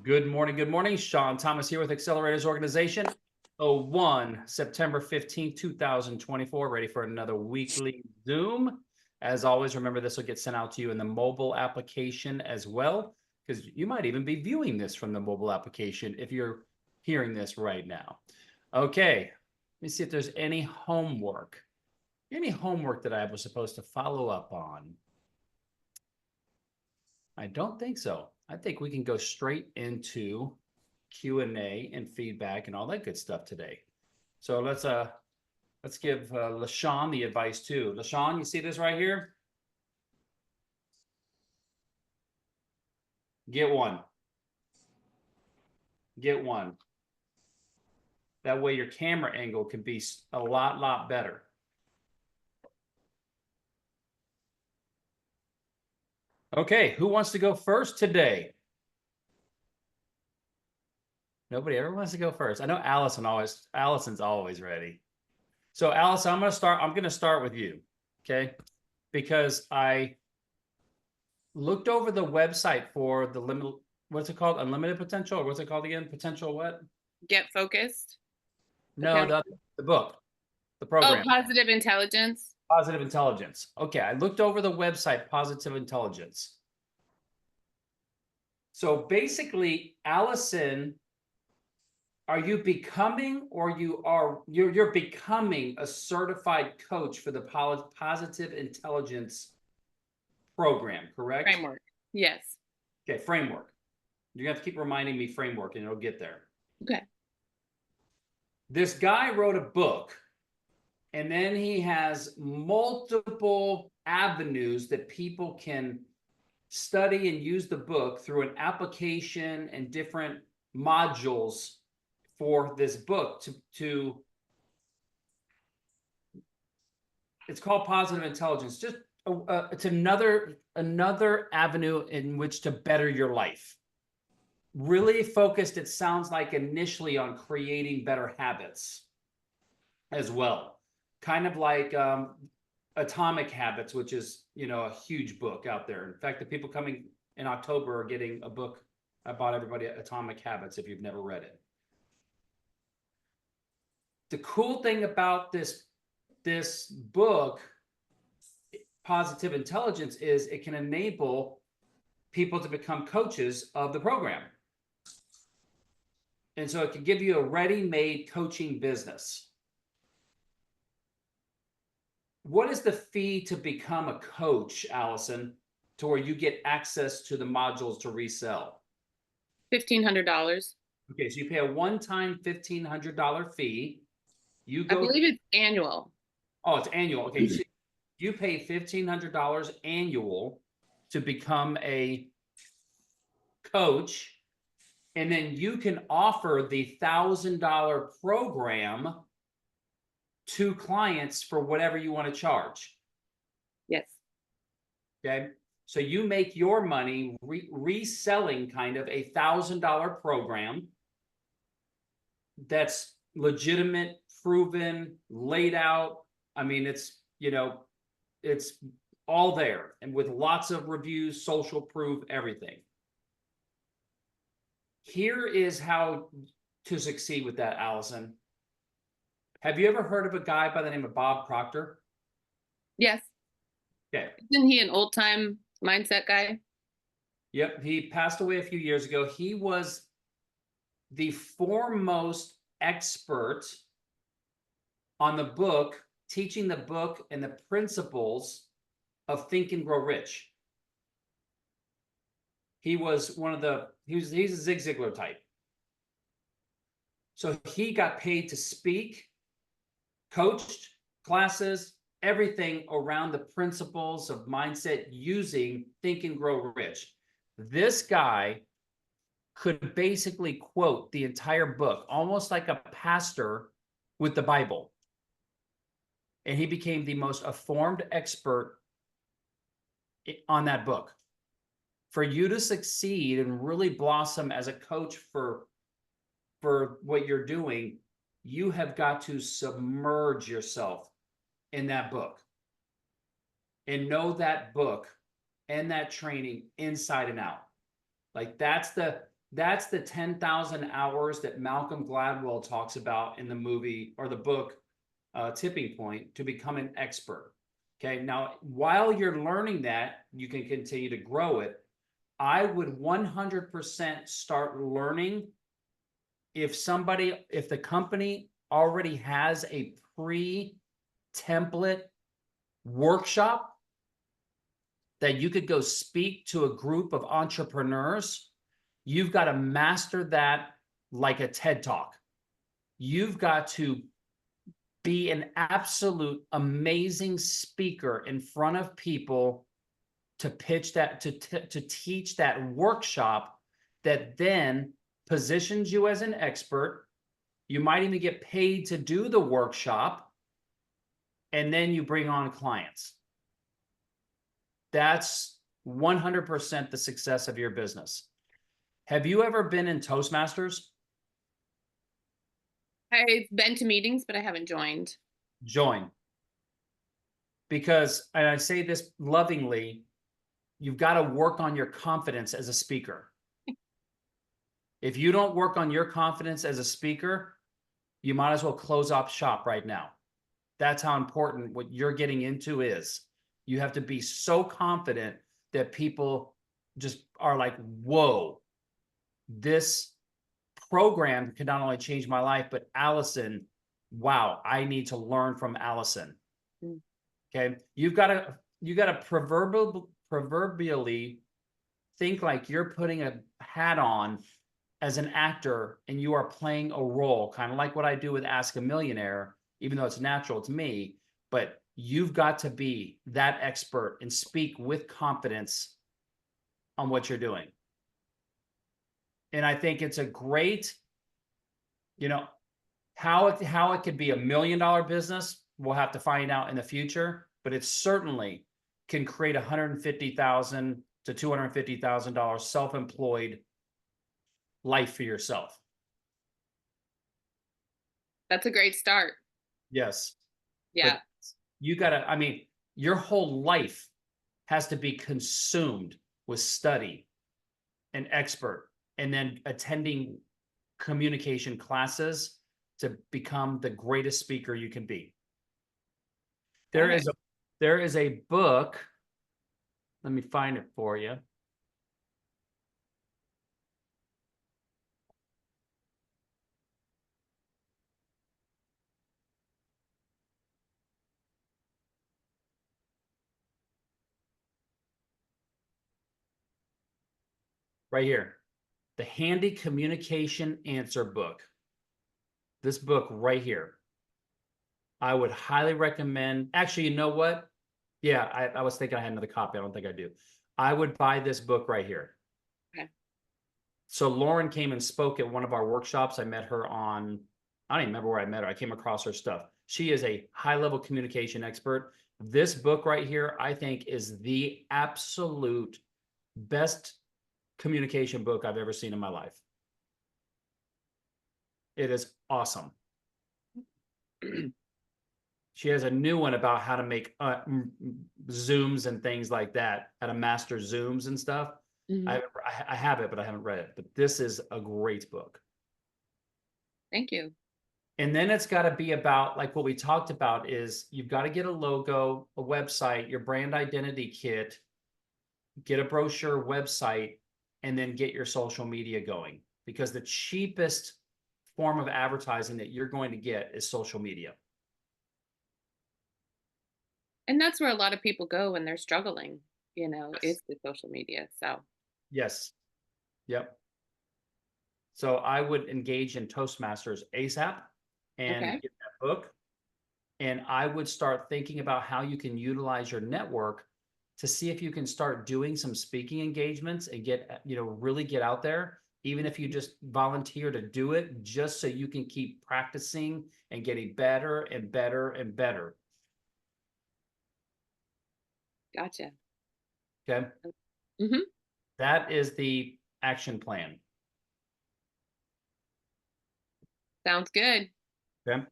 Good morning. Good morning. Sean Thomas here with Accelerators Organization. 01 September 15th, 2024. Ready for another weekly Zoom. As always, remember this will get sent out to you in the mobile application as well, because you might even be viewing this from the mobile application if you're hearing this right now. Okay, let me see if there's any homework. Any homework that I was supposed to follow up on? I don't think so. I think we can go straight into Q&A and feedback and all that good stuff today. So let's give LaShawn the advice too. LaShawn, you see this right here? Get one. Get one. That way your camera angle can be a lot better. Okay, who wants to go first today? Nobody ever wants to go first. I know Allison's always ready. So Allison, I'm going to start with you, okay? Because I looked over the website for the limit, what's it called? Unlimited Potential, or what's it called again? Potential what? Get Focused. No, the book, the program. Oh, Positive Intelligence. Positive Intelligence. Okay, I looked over the website, Positive Intelligence. So basically, Allison, are you becoming, or you're becoming a certified coach for the Positive Intelligence program, correct? Framework. Yes. Okay, framework. You have to keep reminding me framework and it'll get there. Okay. This guy wrote a book, and then he has multiple avenues that people can study and use the book through an application and different modules for this book to it's called Positive Intelligence. Just it's another avenue in which to better your life. Really focused, it sounds like, initially on creating better habits as well. Kind of like Atomic Habits, which is, a huge book out there. In fact, the people coming in October are getting a book. I bought everybody Atomic Habits if you've never read it. The cool thing about this book, Positive Intelligence, is it can enable people to become coaches of the program. And so it can give you a ready-made coaching business. What is the fee to become a coach, Allison, to where you get access to the modules to resell? $1,500. Okay, so you pay a one-time $1,500 fee. I believe it's annual. Oh, it's annual. Okay, so you pay $1,500 annual to become a coach, and then you can offer the $1,000 program to clients for whatever you want to charge. Yes. Okay, so you make your money reselling kind of a $1,000 program that's legitimate, proven, laid out. I mean, it's it's all there, and with lots of reviews, social proof, everything. Here is how to succeed with that, Allison. Have you ever heard of a guy by the name of Bob Proctor? Yes. Okay. Isn't he an old-time mindset guy? Yep, he passed away a few years ago. He was the foremost expert on the book, teaching the book and the principles of Think and Grow Rich. He was he's a Zig Ziglar type. So he got paid to speak, coached classes, everything around the principles of mindset using Think and Grow Rich. This guy could basically quote the entire book, almost like a pastor with the Bible. And he became the most informed expert on that book. For you to succeed and really blossom as a coach for what you're doing, you have got to submerge yourself in that book and know that book and that training inside and out. Like that's the that's the 10,000 hours that Malcolm Gladwell talks about in the movie or the book, Tipping Point, to become an expert. Okay. Now, while you're learning that, you can continue to grow it. I would 100% start learning if the company already has a pre-template workshop that you could go speak to a group of entrepreneurs. You've got to master that like a TED Talk. You've got to be an absolute amazing speaker in front of people to pitch that, to teach that workshop that then positions you as an expert. You might even get paid to do the workshop, and then you bring on clients. That's 100% the success of your business. Have you ever been in Toastmasters? I've been to meetings, but I haven't joined. Join. Because, and I say this lovingly, you've got to work on your confidence as a speaker. If you don't work on your confidence as a speaker, you might as well close up shop right now. That's how important what you're getting into is. You have to be so confident that people just are like, whoa, this program can not only change my life, but Allison, wow, I need to learn from Allison. Mm. Okay. You got to proverbially think like you're putting a hat on as an actor and you are playing a role, kind of like what I do with Ask a Millionaire, even though it's natural to me, but you've got to be that expert and speak with confidence on what you're doing. And I think it's a great, how it could be $1 million business, we'll have to find out in the future, but it certainly can create $150,000 to $250,000 self-employed life for yourself. That's a great start. Yes. Yeah. But you gotta, your whole life has to be consumed with study and expert, and then attending communication classes to become the greatest speaker you can be. There is a book. Let me find it for you. Right here. The Handy Communication Answer book. This book right here. I would highly recommend. Actually, you know what? Yeah, I was thinking I had another copy. I don't think I do. I would buy this book right here. Okay. So Lauren came and spoke at one of our workshops. I met her on, I don't even remember where I met her. I came across her stuff. She is a high-level communication expert. This book right here, I think, is the absolute best communication book I've ever seen in my life. It is awesome. She has a new one about how to make Zooms and things like that, how to master Zooms and stuff. Mm-hmm. I have it, but I haven't read it. But this is a great book. Thank you. And then it's got to be about, like what we talked about, is you've got to get a logo, a website, your brand identity kit, get a brochure, website, and then get your social media going. Because the cheapest form of advertising that you're going to get is social media. And that's where a lot of people go when they're struggling, yes. It's the social media. So yes. Yep. So I would engage in Toastmasters ASAP and get that book. And I would start thinking about how you can utilize your network to see if you can start doing some speaking engagements and get, really get out there, even if you just volunteer to do it, just so you can keep practicing and getting better and better and better. Gotcha. Okay. Mm-hmm. That is the action plan. Sounds good. Okay.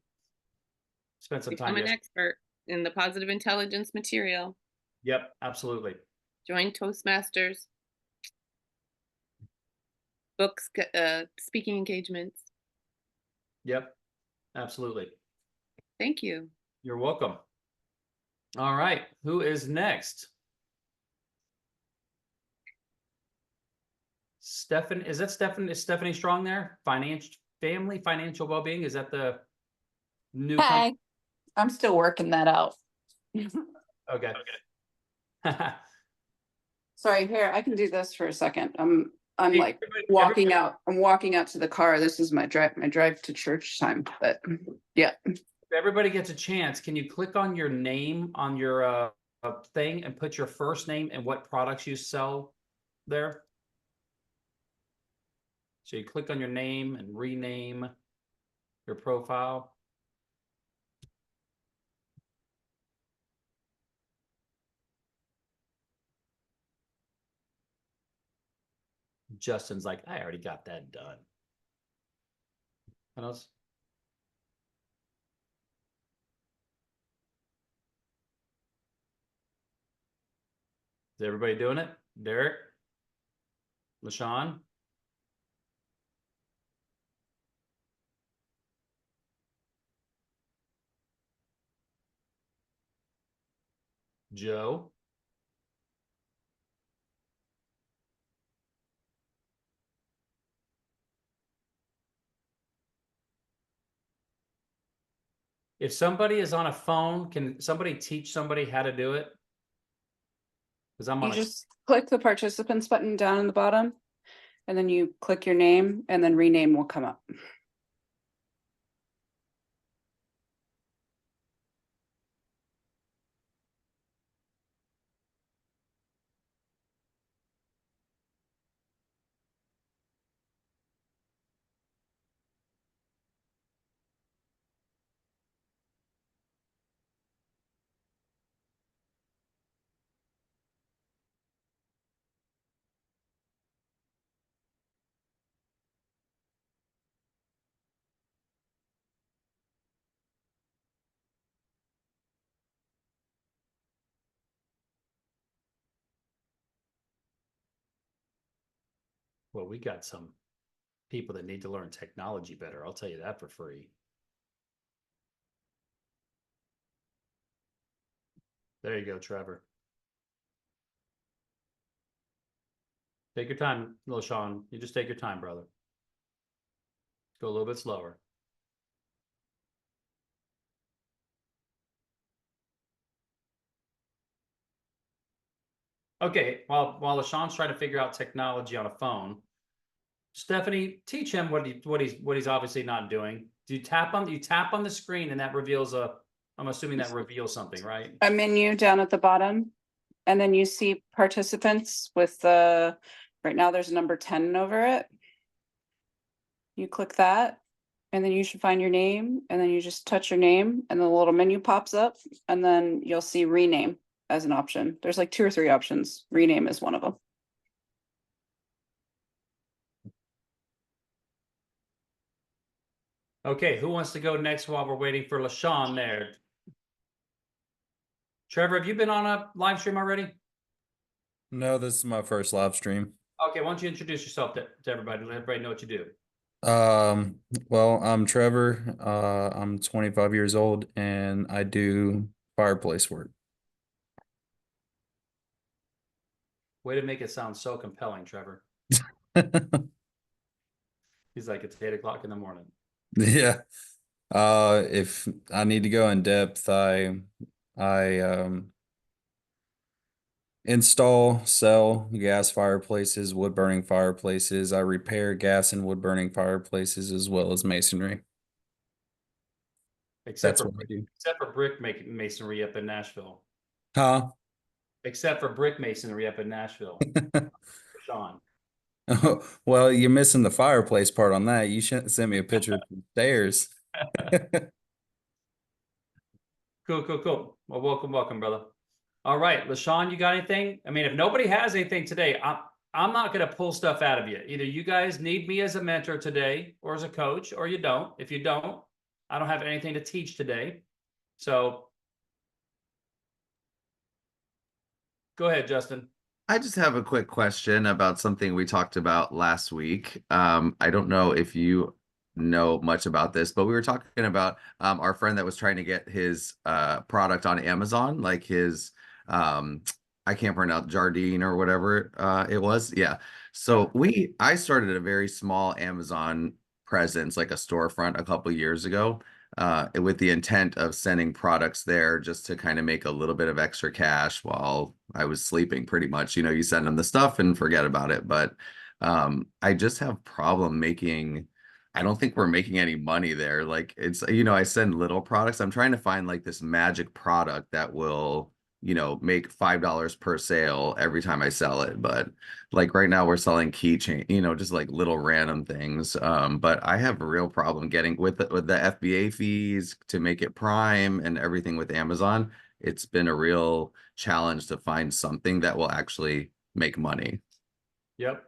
Spend some time. Become an expert in the positive intelligence material. Yep, absolutely. Join Toastmasters. books, speaking engagements. Yep, absolutely. Thank you. You're welcome. All right, who is next? Stephanie, is Stephanie Strong there? Financial well-being, is that the new company? Hi, I'm still working that out. Okay. Sorry, here, I can do this for a second. I'm Hey, like everybody- walking out. I'm walking out to the car. This is my drive to church time, but yeah. If everybody gets a chance, can you click on your name on your thing and put your first name and what products you sell there? So you click on your name and rename your profile. Justin's like, I already got that done. What else? Is everybody doing it? Derek? LaShawn? Joe? If somebody is on a phone, can somebody teach somebody how to do it? Because I'm You on a, just click the participants button down in the bottom, and then you click your name, and then rename will come up. well, we got some people that need to learn technology better. I'll tell you that for free. There you go, Trevor. Take your time, LaShawn. You just take your time, brother. Go a little bit slower. Okay, while LaShawn's trying to figure out technology on a phone, Stephanie, teach him what he's obviously not doing. Do you tap on the screen and that reveals I'm assuming that reveals something, right? A menu down at the bottom, and then you see participants with the, right now there's number 10 over it. You click that, and then you should find your name, and then you just touch your name, and the little menu pops up, and then you'll see rename as an option. There's like 2 or 3 options. Rename is one of them. Okay, who wants to go next while we're waiting for LaShawn there? Trevor, have you been on a live stream already? No, this is my first live stream. Okay, why don't you introduce yourself to everybody, let everybody know what you do. Well, I'm Trevor. I'm 25 years old and I do fireplace work. Way to make it sound so compelling, Trevor. He's like, it's 8 o'clock in the morning. Yeah. If I need to go in depth, I install, sell gas fireplaces, wood burning fireplaces. I repair gas and wood burning fireplaces as well as masonry. Except That's for what I do. except for brick masonry up in Nashville. Huh? Except for brick masonry up in Nashville. Sean. Well, you're missing the fireplace part on that. You shouldn't send me a picture of the stairs. Cool. Well, welcome, brother. All right, LaShawn, you got anything? I mean, if nobody has anything today, I'm not going to pull stuff out of you. Either you guys need me as a mentor today or as a coach, or you don't. If you don't, I don't have anything to teach today. So go ahead, Justin. I just have a quick question about something we talked about last week. I don't know if you know much about this, but we were talking about our friend that was trying to get his product on Amazon, like his um, I can't pronounce Jardine or whatever it was. Yeah. So I started a very small Amazon presence, like a storefront a couple years ago, with the intent of sending products there just to kind of make a little bit of extra cash while I was sleeping, pretty much. You know, you send them the stuff and forget about it. But I just have problem making, I don't think we're making any money there. Like it's, you know, I send little products. I'm trying to find like this magic product that will, you know, make $5 per sale every time I sell it. But like right now we're selling keychain, you know, just like little random things. But I have a real problem getting with the FBA fees to make it Prime and everything with Amazon. It's been a real challenge to find something that will actually make money. Yep.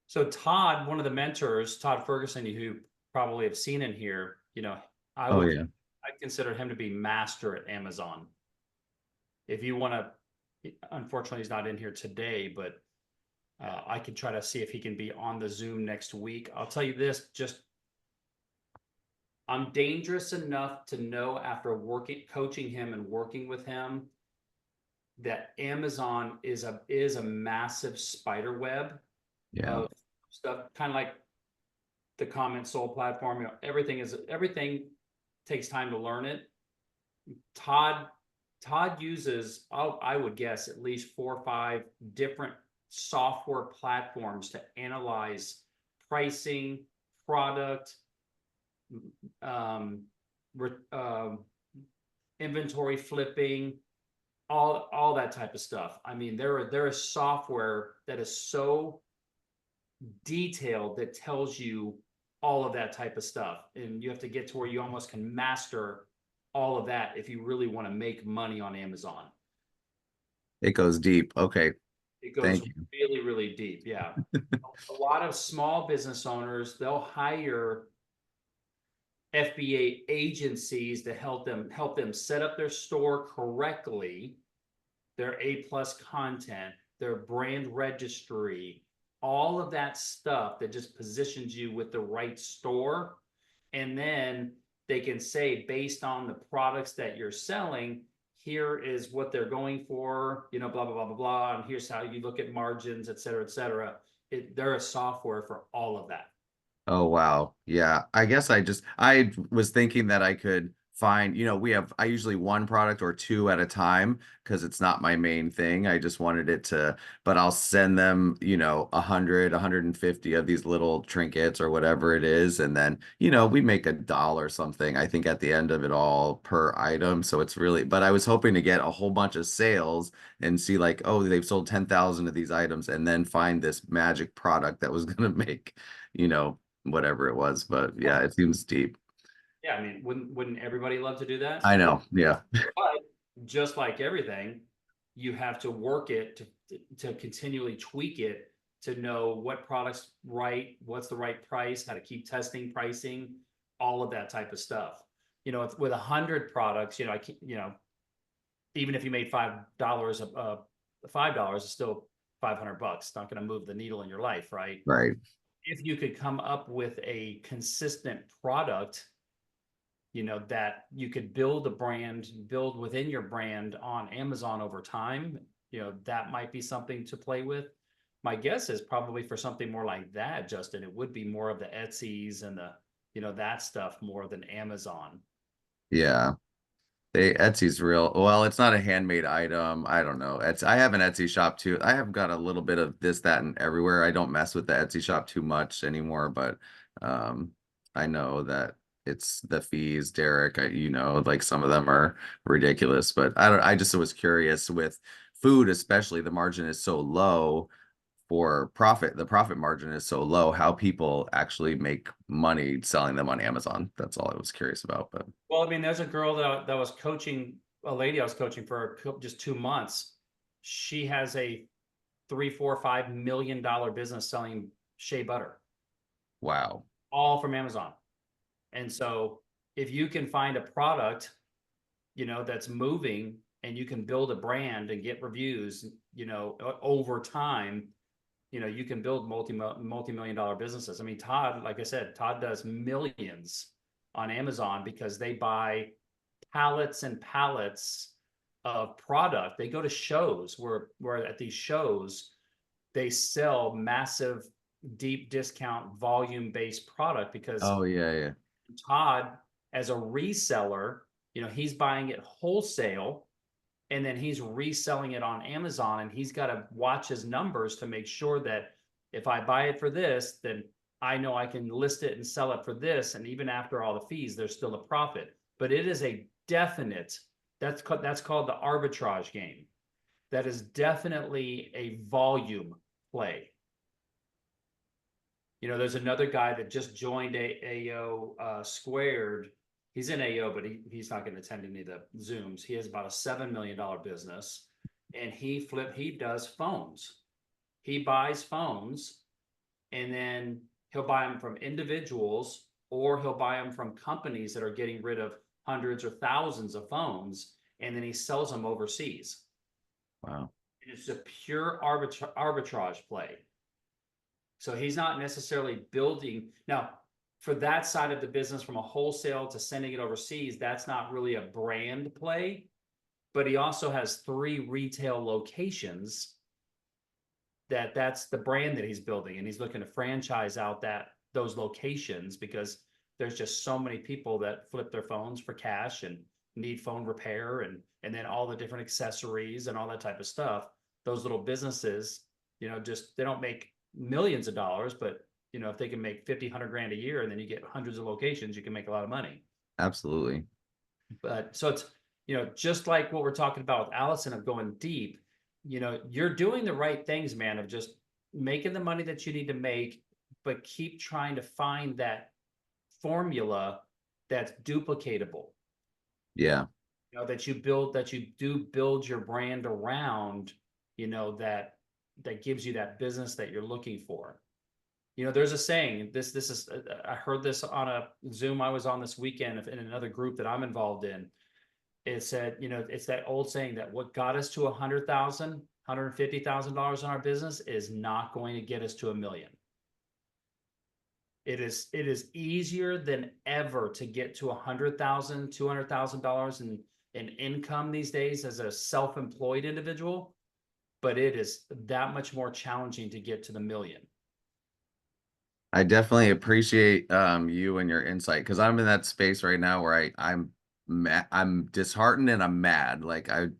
So Todd, one of the mentors, Todd Ferguson, who probably have seen in here, you know, Oh yeah. I consider him to be master at Amazon. If you want to, unfortunately, he's not in here today, but I can try to see if he can be on the Zoom next week. I'll tell you this, just I'm dangerous enough to know after coaching him and working with him that Amazon is a massive spider web Yeah. of stuff, kind of like the Comment Soul platform. You know, everything takes time to learn it. Todd uses, I would guess, at least 4 or 5 different software platforms to analyze pricing, product, um, inventory flipping, all that type of stuff. I mean, there is software that is so detailed that tells you all of that type of stuff, and you have to get to where you almost can master all of that if you really want to make money on Amazon. It goes deep. Okay. It goes Thank you. really, really deep. Yeah. A lot of small business owners, they'll hire FBA agencies to help them set up their store correctly, their A+ content, their brand registry, all of that stuff that just positions you with the right store. And then they can say, based on the products that you're selling, here is what they're going for, you know, blah, blah, blah, blah, blah. And here's how you look at margins, et cetera, et cetera. There is software for all of that. Oh wow. Yeah. I guess I was thinking that I could find, you know, I usually one product or two at a time because it's not my main thing. I just wanted it to, but I'll send them, you know, 150 of these little trinkets or whatever it is. And then, you know, we make $1 something, I think, at the end of it all per item. So it's really, but I was hoping to get a whole bunch of sales and see like, oh, they've sold 10,000 of these items and then find this magic product that was going to make, you know, whatever it was. But yeah, it seems deep. Yeah, I mean, wouldn't everybody love to do that? I know. Yeah. But just like everything, you have to work it to continually tweak it to know what products right, what's the right price, how to keep testing pricing, all of that type of stuff. You know, with 100 products, you know, even if you made $5, $5 is still $500. It's not going to move the needle in your life, right? Right. If you could come up with a consistent product, you know, that you could build within your brand on Amazon over time, you know, that might be something to play with. My guess is probably for something more like that, Justin, it would be more of the Etsy's and the, you know, that stuff more than Amazon. Yeah. Etsy's real. Well, it's not a handmade item. I don't know. I have an Etsy shop too. I have got a little bit of this, that, and everywhere. I don't mess with the Etsy shop too much anymore, but um, I know that it's the fees, Derek. You know, like some of them are ridiculous, but I just was curious with food, especially the margin is so low for profit. The profit margin is so low, how people actually make money selling them on Amazon. That's all I was curious about, but. Well, I mean, there's a girl that was coaching, a lady I was coaching for just 2 months. She has a 3, 4, $5 million business selling shea butter, Wow. all from Amazon. And so if you can find a product, you know, that's moving and you can build a brand and get reviews, over time, you can build multi-million dollar businesses. I mean, Todd, like I said, Todd does millions on Amazon because they buy pallets and pallets of product. They go to shows where at these shows, they sell massive, deep discount, volume-based product because Oh yeah, yeah. Todd, as a reseller, he's buying it wholesale and then he's reselling it on Amazon, and he's got to watch his numbers to make sure that if I buy it for this, then I know I can list it and sell it for this. And even after all the fees, there's still a profit. But it is a definite, that's called the arbitrage game. That is definitely a volume play. There's another guy that just joined AO Squared. He's in AO, but he's not going to attend any of the Zooms. He has about a $7 million business, and he does phones. He buys phones, and then he'll buy them from individuals, or he'll buy them from companies that are getting rid of hundreds or thousands of phones, and then he sells them overseas. Wow. It's a pure arbitrage play. So he's not necessarily building. Now, for that side of the business, from a wholesale to sending it overseas, that's not really a brand play. But he also has 3 retail locations that's the brand that he's building. And he's looking to franchise out those locations because there's just so many people that flip their phones for cash and need phone repair and then all the different accessories and all that type of stuff. Those little businesses, just they don't make millions of dollars, but if they can make 50, 100 grand a year and then you get hundreds of locations, you can make a lot of money. Absolutely. But so it's, just like what we're talking about with Allison of going deep, you're doing the right things, man, of just making the money that you need to make, but keep trying to find that formula that's duplicatable. Yeah. That you do build your brand around, that gives you that business that you're looking for. There's a saying, this is, I heard this on a Zoom I was on this weekend in another group that I'm involved in. It said, it's that old saying that what got us to $100,000, $150,000 in our business is not going to get us to $1 million. It is easier than ever to get to $100,000, $200,000 in income these days as a self-employed individual, but it is that much more challenging to get to the $1 million. I definitely appreciate you and your insight, because I'm in that space right now where I'm disheartened and I'm mad,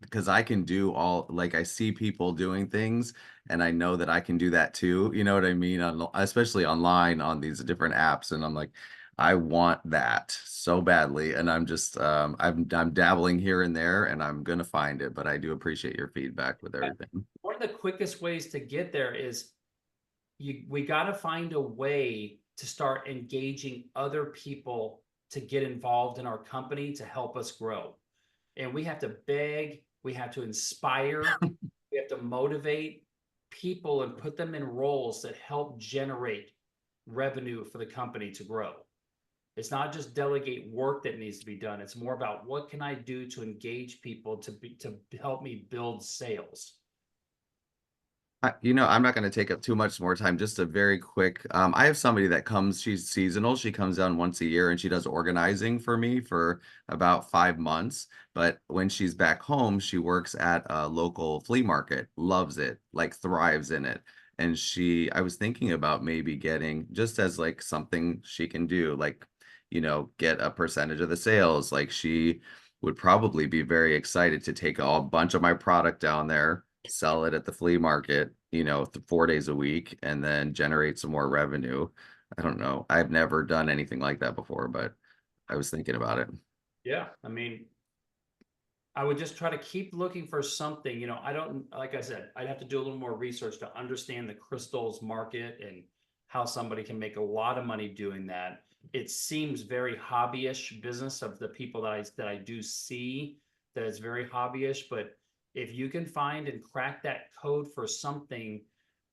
because I can do I see people doing things and I know that I can do that too, you know what I mean, especially online on these different apps, and I'm like, I want that so badly, and I'm just I'm dabbling here and there, and I'm gonna find it, but I do appreciate your feedback with everything. One of the quickest ways to get there is we got to find a way to start engaging other people to get involved in our company to help us grow. And we have to beg, we have to inspire, we have to motivate people and put them in roles that help generate revenue for the company to grow. It's not just delegate work that needs to be done. It's more about what can I do to engage people to help me build sales. I'm not going to take up too much more time. Just a very quick, I have somebody that comes, she's seasonal. She comes down once a year and she does organizing for me for about 5 months. But when she's back home, she works at a local flea market, loves it, thrives in it. And I was thinking about maybe getting, just as something she can do, get a percentage of the sales. She would probably be very excited to take a bunch of my product down there, sell it at the flea market, 4 days a week, and then generate some more revenue. I don't know. I've never done anything like that before, but I was thinking about it. Yeah. I mean, I would just try to keep looking for something, like I said, I'd have to do a little more research to understand the crystals market and how somebody can make a lot of money doing that. It seems very hobbyish business of the people that I do see, that it's very hobbyish, but if you can find and crack that code for something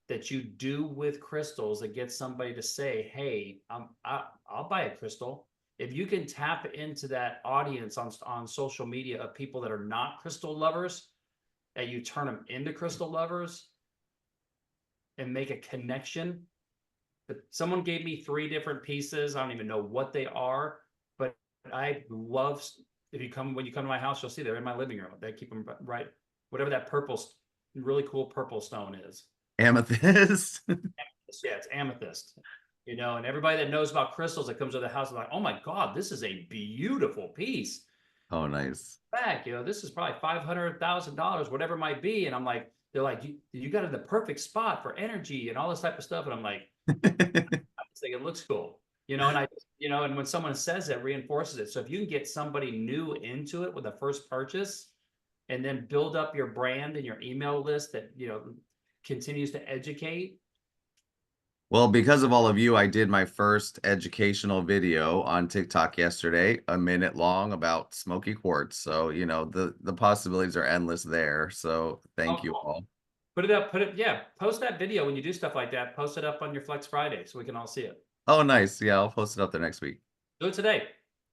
that you do with crystals that gets somebody to say, hey, I'll buy a crystal. If you can tap into that audience on social media of people that are not crystal lovers, that you turn them into crystal lovers and make a connection. But someone gave me 3 different pieces. I don't even know what they are, but I love, if you come, when you come to my house, you'll see they're in my living room. They keep them right, whatever that purple, really cool purple stone is. Amethyst. Yeah, it's amethyst. You know, and everybody that knows about crystals that comes to the house is like, oh my God, this is a beautiful piece. Oh, nice. Back, you know, this is probably $500,000, whatever it might be. And I'm like, they're like, you got it in the perfect spot for energy and all this type of stuff. And I'm like, I just think it looks cool, you know, and and when someone says it, reinforces it. So if you can get somebody new into it with a first purchase and then build up your brand and your email list that, continues to educate. Well, because of all of you, I did my first educational video on TikTok yesterday, a minute long, about smoky quartz. So, the possibilities are endless there. So thank you cool. all. Put it up, post that video when you do stuff like that. Post it up on your Flex Friday so we can all see it. Oh, nice. Yeah, I'll post it up there next week. Do it today.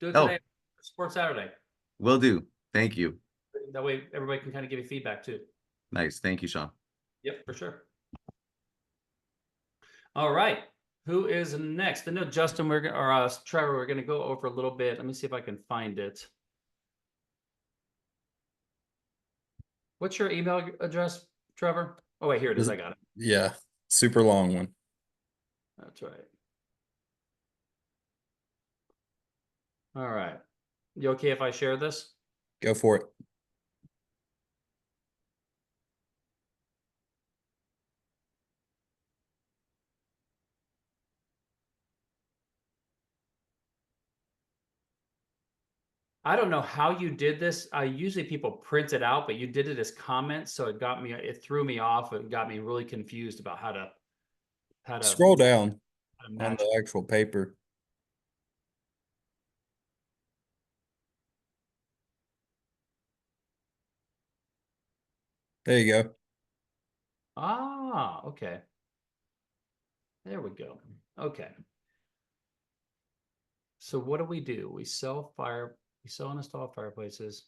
Oh. Sports Saturday. Will do. Thank you. That way everybody can kind of give you feedback too. Nice. Thank you, Sean. Yep, for sure. All right. Who is next? I know Justin, Trevor, we're gonna go over a little bit. Let me see if I can find it. What's your email address, Trevor? Oh wait, here it is. I got it. Yeah, super long one. That's right. All right. You okay if I share this? Go for it. I don't know how you did this. Usually people print it out, but you did it as comments, so it threw me off. It got me really confused about how to Scroll down on match. the actual paper. There you go. Ah, okay. There we go. Okay. So what do? We sell and install fireplaces.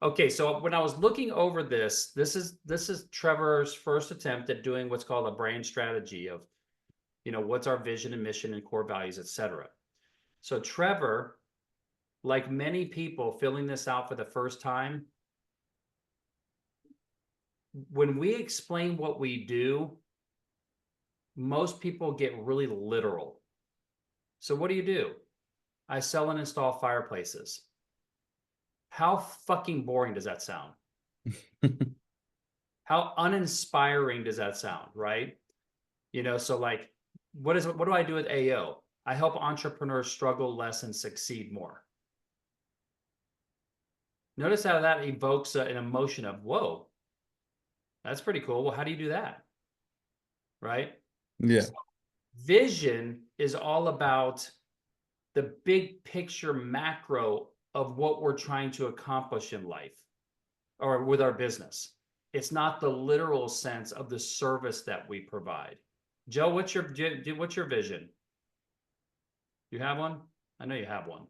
Okay, so when I was looking over this is Trevor's first attempt at doing what's called a brand strategy of, what's our vision and mission and core values, etc. So Trevor, like many people filling this out for the first time, when we explain what we do, most people get really literal. So what do? I sell and install fireplaces. How fucking boring does that sound? How uninspiring does that sound, right? So like, what do I do with AO? I help entrepreneurs struggle less and succeed more. Notice how that evokes an emotion of, whoa, that's pretty cool. Well, how do you do that? Right? Yeah. So vision is all about the big picture macro of what we're trying to accomplish in life or with our business. It's not the literal sense of the service that we provide. Joe, what's your vision? You have one? I know you have one.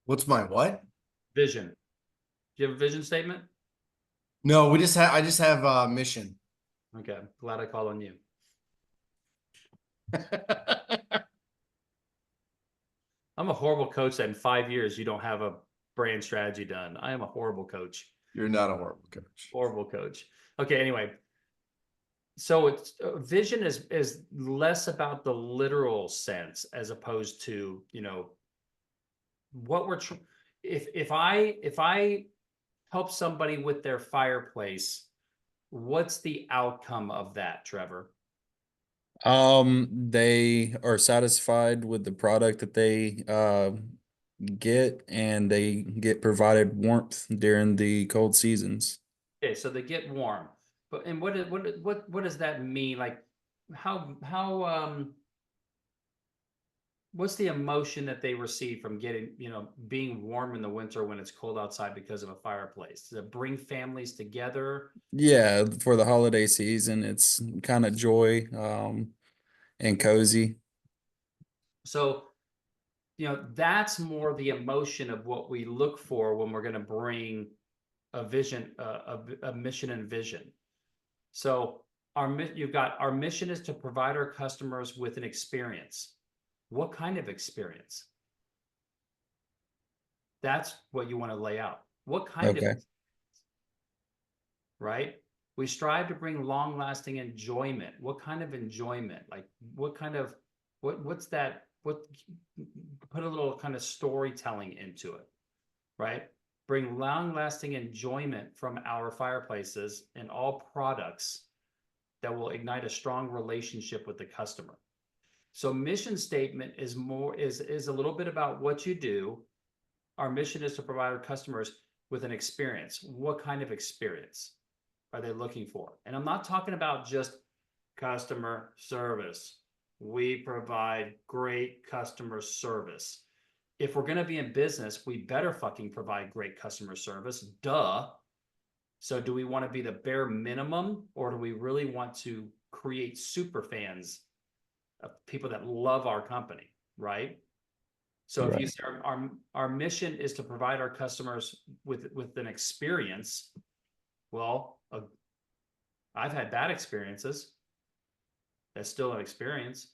What's my what? Vision. Do you have a vision statement? No, I just have mission. Okay, glad I called on you. I'm a horrible coach that in 5 years you don't have a brand strategy done. I am a horrible coach. You're not a horrible coach. Horrible coach. Okay, anyway. So it's vision is less about the literal sense as opposed to, what we're if I help somebody with their fireplace, what's the outcome of that, Trevor? They are satisfied with the product that they get, and they get provided warmth during the cold seasons. Okay, so they get warm, but and what does that mean? Like, how what's the emotion that they receive from getting, being warm in the winter when it's cold outside because of a fireplace? Does it bring families together? Yeah, for the holiday season, it's kind of joy and cozy. So that's more the emotion of what we look for when we're going to bring a vision, a mission and vision. So you've got our mission is to provide our customers with an experience. What kind of experience? That's what you want to lay out. What kind of, Okay. right? We strive to bring long-lasting enjoyment. What kind of enjoyment? Like what kind of, what's that? Put a little kind of storytelling into it, right? Bring long-lasting enjoyment from our fireplaces and all products that will ignite a strong relationship with the customer. So mission statement is a little bit about what you do. Our mission is to provide our customers with an experience. What kind of experience are they looking for? And I'm not talking about just customer service. We provide great customer service. If we're going to be in business, we better fucking provide great customer service. Duh. So do we want to be the bare minimum, or do we really want to create super fans of people that love our company, right? So if you say our mission is to provide our customers with an experience, well, I've had bad experiences. That's still an experience.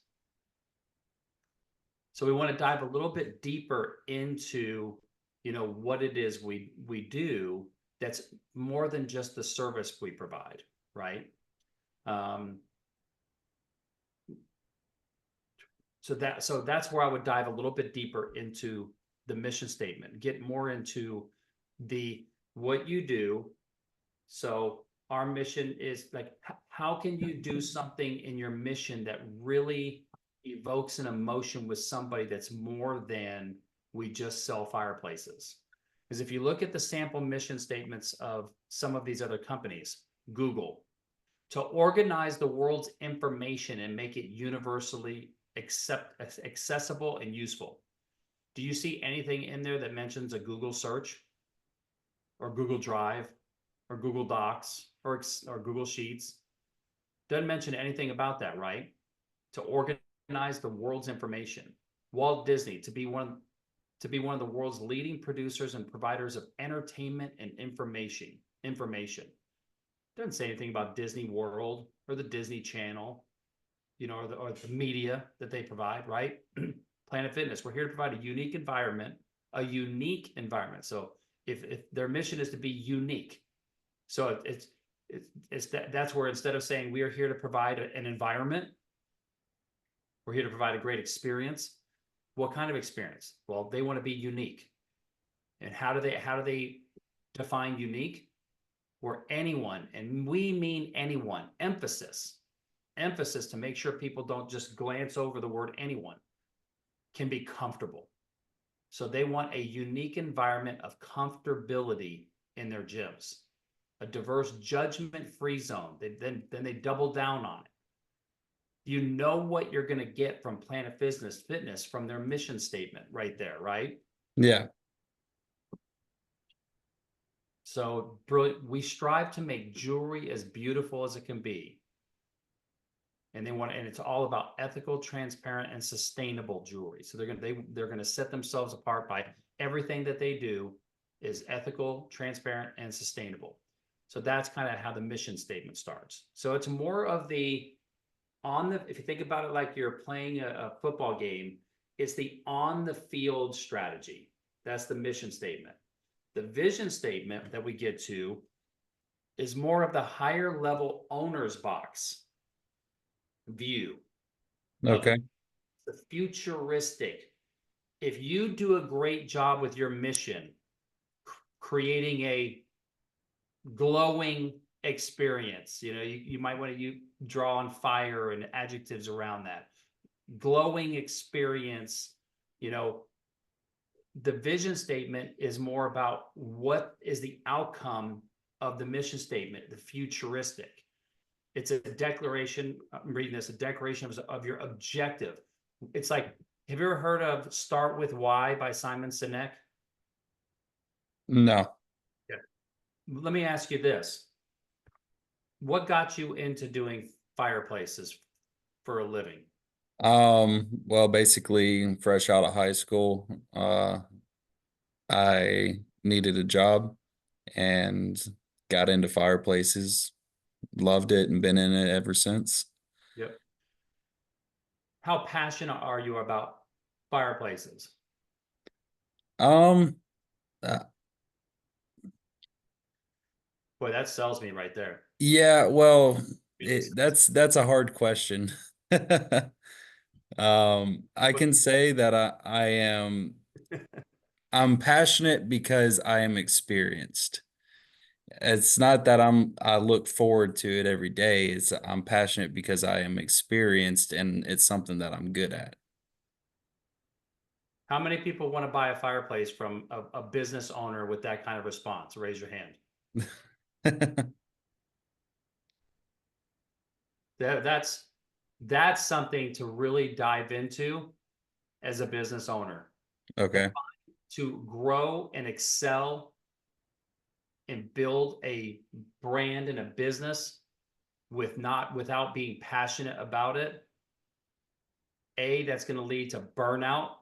So we want to dive a little bit deeper into, what it is we do that's more than just the service we provide, right? So that's where I would dive a little bit deeper into the mission statement, get more into what you do. So our mission is like, how can you do something in your mission that really evokes an emotion with somebody that's more than we just sell fireplaces? Because if you look at the sample mission statements of some of these other companies, Google, to organize the world's information and make it universally accessible and useful. Do you see anything in there that mentions a Google search or Google Drive or Google Docs or Google Sheets? Doesn't mention anything about that, right? To organize the world's information. Walt Disney, to be one of the world's leading producers and providers of entertainment and information. Doesn't say anything about Disney World or the Disney Channel, or the media that they provide, right? Planet Fitness, we're here to provide a unique environment. So if their mission is to be unique, so that's where instead of saying we are here to provide an environment, we're here to provide a great experience. What kind of experience? Well, they want to be unique. And how do they define unique? Where anyone, and we mean anyone, emphasis to make sure people don't just glance over the word anyone, can be comfortable. So they want a unique environment of comfortability in their gyms, a diverse judgment-free zone. Then they double down on it. You know what you're going to get from Planet Fitness from their mission statement right there, right? Yeah. So brilliant. We strive to make jewelry as beautiful as it can be. And it's all about ethical, transparent, and sustainable jewelry. So they're going to set themselves apart by everything that they do is ethical, transparent, and sustainable. So that's kind of how the mission statement starts. So it's more of if you think about it like you're playing a football game, it's the on the field strategy. That's the mission statement. The vision statement that we get to is more of the higher level owner's box view. Okay. The futuristic. If you do a great job with your mission, creating a glowing experience, you might want to draw on fire and adjectives around that. Glowing experience, the vision statement is more about what is the outcome of the mission statement, the futuristic. It's a declaration, I'm reading this, a declaration of your objective. It's like, have you ever heard of Start With Why by Simon Sinek? No. Yeah. Let me ask you this. What got you into doing fireplaces for a living? Well, basically, fresh out of high school, I needed a job and got into fireplaces, loved it, and been in it ever since. Yep. How passionate are you about fireplaces? Um, uh, Boy, that sells me right there. yeah, well, Because- that's a hard question. I can say that I'm passionate because I am experienced. It's not that I look forward to it every day. I'm passionate because I am experienced and it's something that I'm good at. How many people want to buy a fireplace from a business owner with that kind of response? Raise your hand. That's something to really dive into as a business owner, Okay. to grow and excel and build a brand and a business without being passionate about it. That's going to lead to burnout,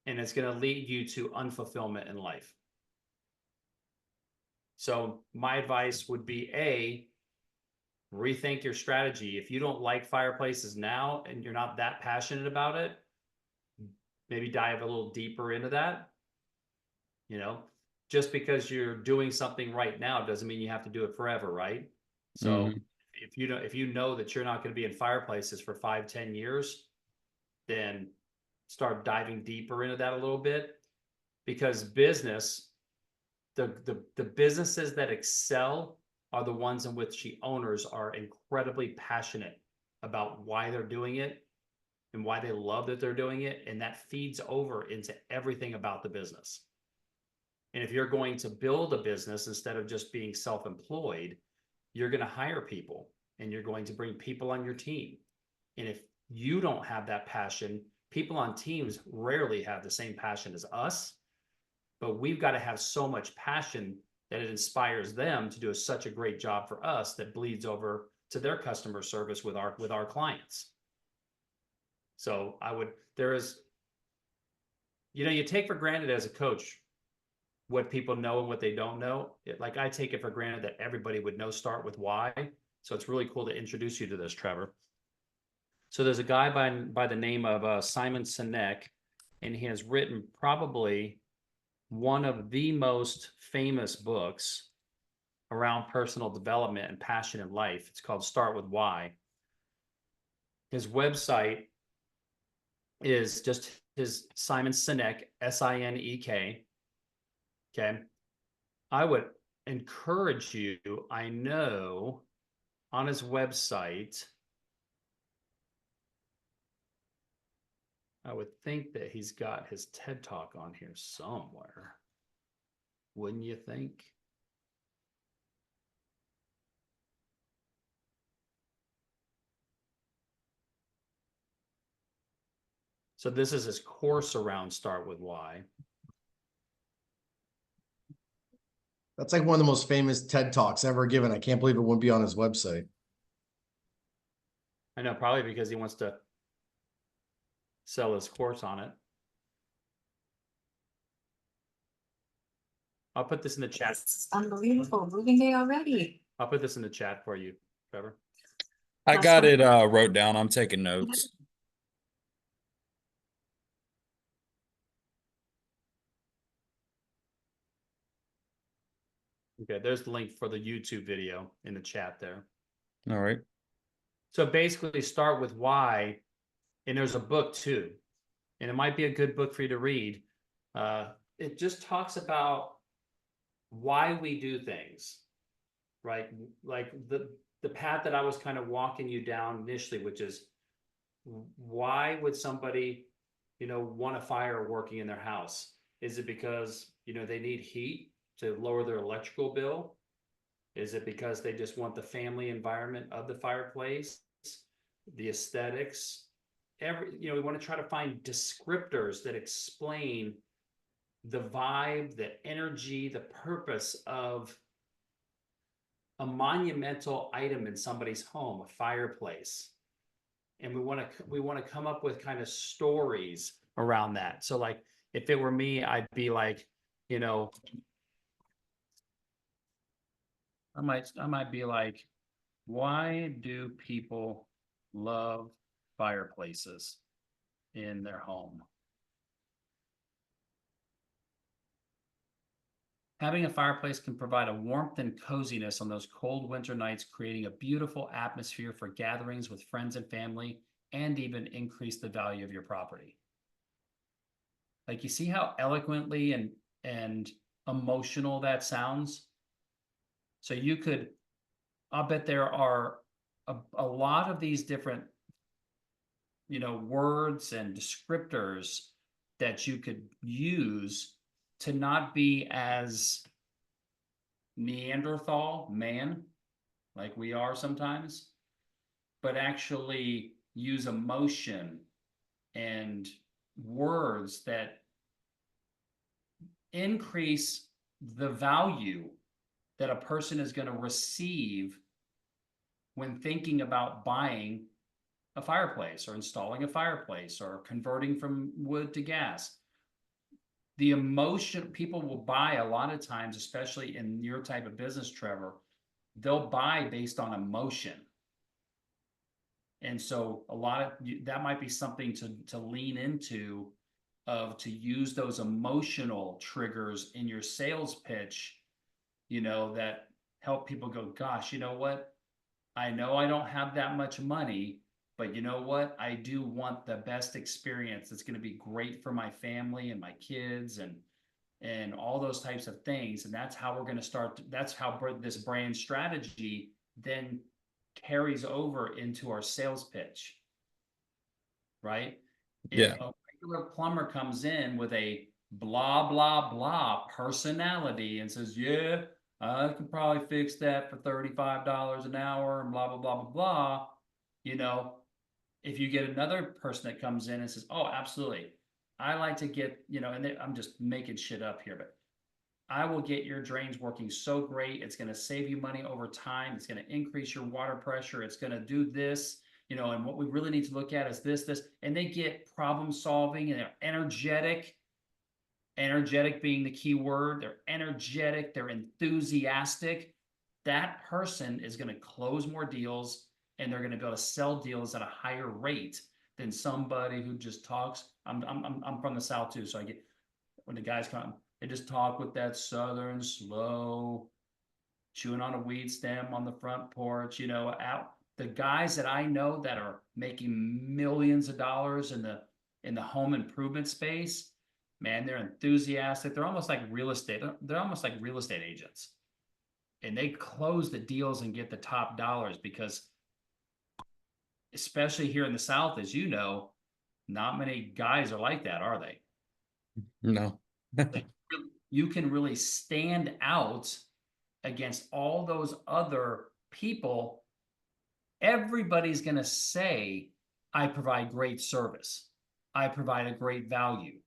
and it's going to lead you to unfulfillment in life. So my advice would be rethink your strategy. If you don't like fireplaces now and you're not that passionate about it, maybe dive a little deeper into that. You know, just because you're doing something right now doesn't mean you have to do it forever, right? So Mhm. if you know that you're not going to be in fireplaces for 5-10 years, then start diving deeper into that a little bit, because the businesses that excel are the ones in which the owners are incredibly passionate about why they're doing it and why they love that they're doing it, and that feeds over into everything about the business. And if you're going to build a business instead of just being self-employed, you're going to hire people and you're going to bring people on your team. And if you don't have that passion, people on teams rarely have the same passion as us, but we've got to have so much passion that it inspires them to do such a great job for us that bleeds over to their customer service with our clients. So you take for granted as a coach what people know and what they don't know. Like I take it for granted that everybody would know start with why. So it's really cool to introduce you to this, Trevor. So there's a guy by the name of Simon Sinek, and he has written probably one of the most famous books around personal development and passion in life. It's called Start With Why. His website is just his Simon Sinek, Sinek. Okay. I would encourage you, I know on his website, I would think that he's got his TED Talk on here somewhere. Wouldn't you think? So this is his course around Start With Why. That's like one of the most famous TED Talks ever given. I can't believe it wouldn't be on his website. I know, probably because he wants to sell his course on it. I'll put this in the chat. Unbelievable, moving day already. I'll put this in the chat for you, Trevor. I got it wrote down. I'm taking notes. Okay, there's the link for the YouTube video in the chat there. All right. So basically Start With Why, and there's a book too, and it might be a good book for you to read. It just talks about why we do things, right? Like the path that I was kind of walking you down initially, which is why would somebody, want a fire working in their house? Is it because, they need heat to lower their electrical bill? Is it because they just want the family environment of the fireplace, the aesthetics? We want to try to find descriptors that explain the vibe, the energy, the purpose of a monumental item in somebody's home, a fireplace. And we want to come up with kind of stories around that. So like, if it were me, I'd be like, you know, I might be like, why do people love fireplaces in their home? Having a fireplace can provide a warmth and coziness on those cold winter nights, creating a beautiful atmosphere for gatherings with friends and family, and even increase the value of your property. Like, you see how eloquently and emotional that sounds? So you could, I'll bet there are a lot of these different, words and descriptors that you could use to not be as Neanderthal man, like we are sometimes, but actually use emotion and words that increase the value that a person is going to receive when thinking about buying a fireplace or installing a fireplace or converting from wood to gas. The emotion people will buy a lot of times, especially in your type of business, Trevor, they'll buy based on emotion. And so a lot of that might be something to lean into, to use those emotional triggers in your sales pitch, that help people go, gosh, you know what? I know I don't have that much money, but you know what? I do want the best experience. It's going to be great for my family and my kids and all those types of things. And that's how we're going to start. That's how this brand strategy then carries over into our sales pitch, right? Yeah. If a regular plumber comes in with a blah, blah, blah personality and says, yeah, I can probably fix that for $35 an hour and blah, blah, blah, blah, blah. If you get another person that comes in and says, oh, absolutely. I like to get, and I'm just making shit up here, but I will get your drains working so great. It's going to save you money over time. It's going to increase your water pressure. It's going to do this, and what we really need to look at is this, and they get problem solving and they're energetic. Energetic being the key word. They're energetic. They're enthusiastic. That person is going to close more deals and they're going to be able to sell deals at a higher rate than somebody who just talks. I'm from the South too, so I get when the guys come, they just talk with that Southern slow, chewing on a weed stem on the front porch. Out the guys that I know that are making millions of dollars in the home improvement space, man, they're enthusiastic. They're almost like real estate. They're almost like real estate agents, and they close the deals and get the top dollars because, especially here in the South, as you know, not many guys are like that, are they? No. You can really stand out against all those other people. Everybody's going to say, I provide great service. I provide a great value.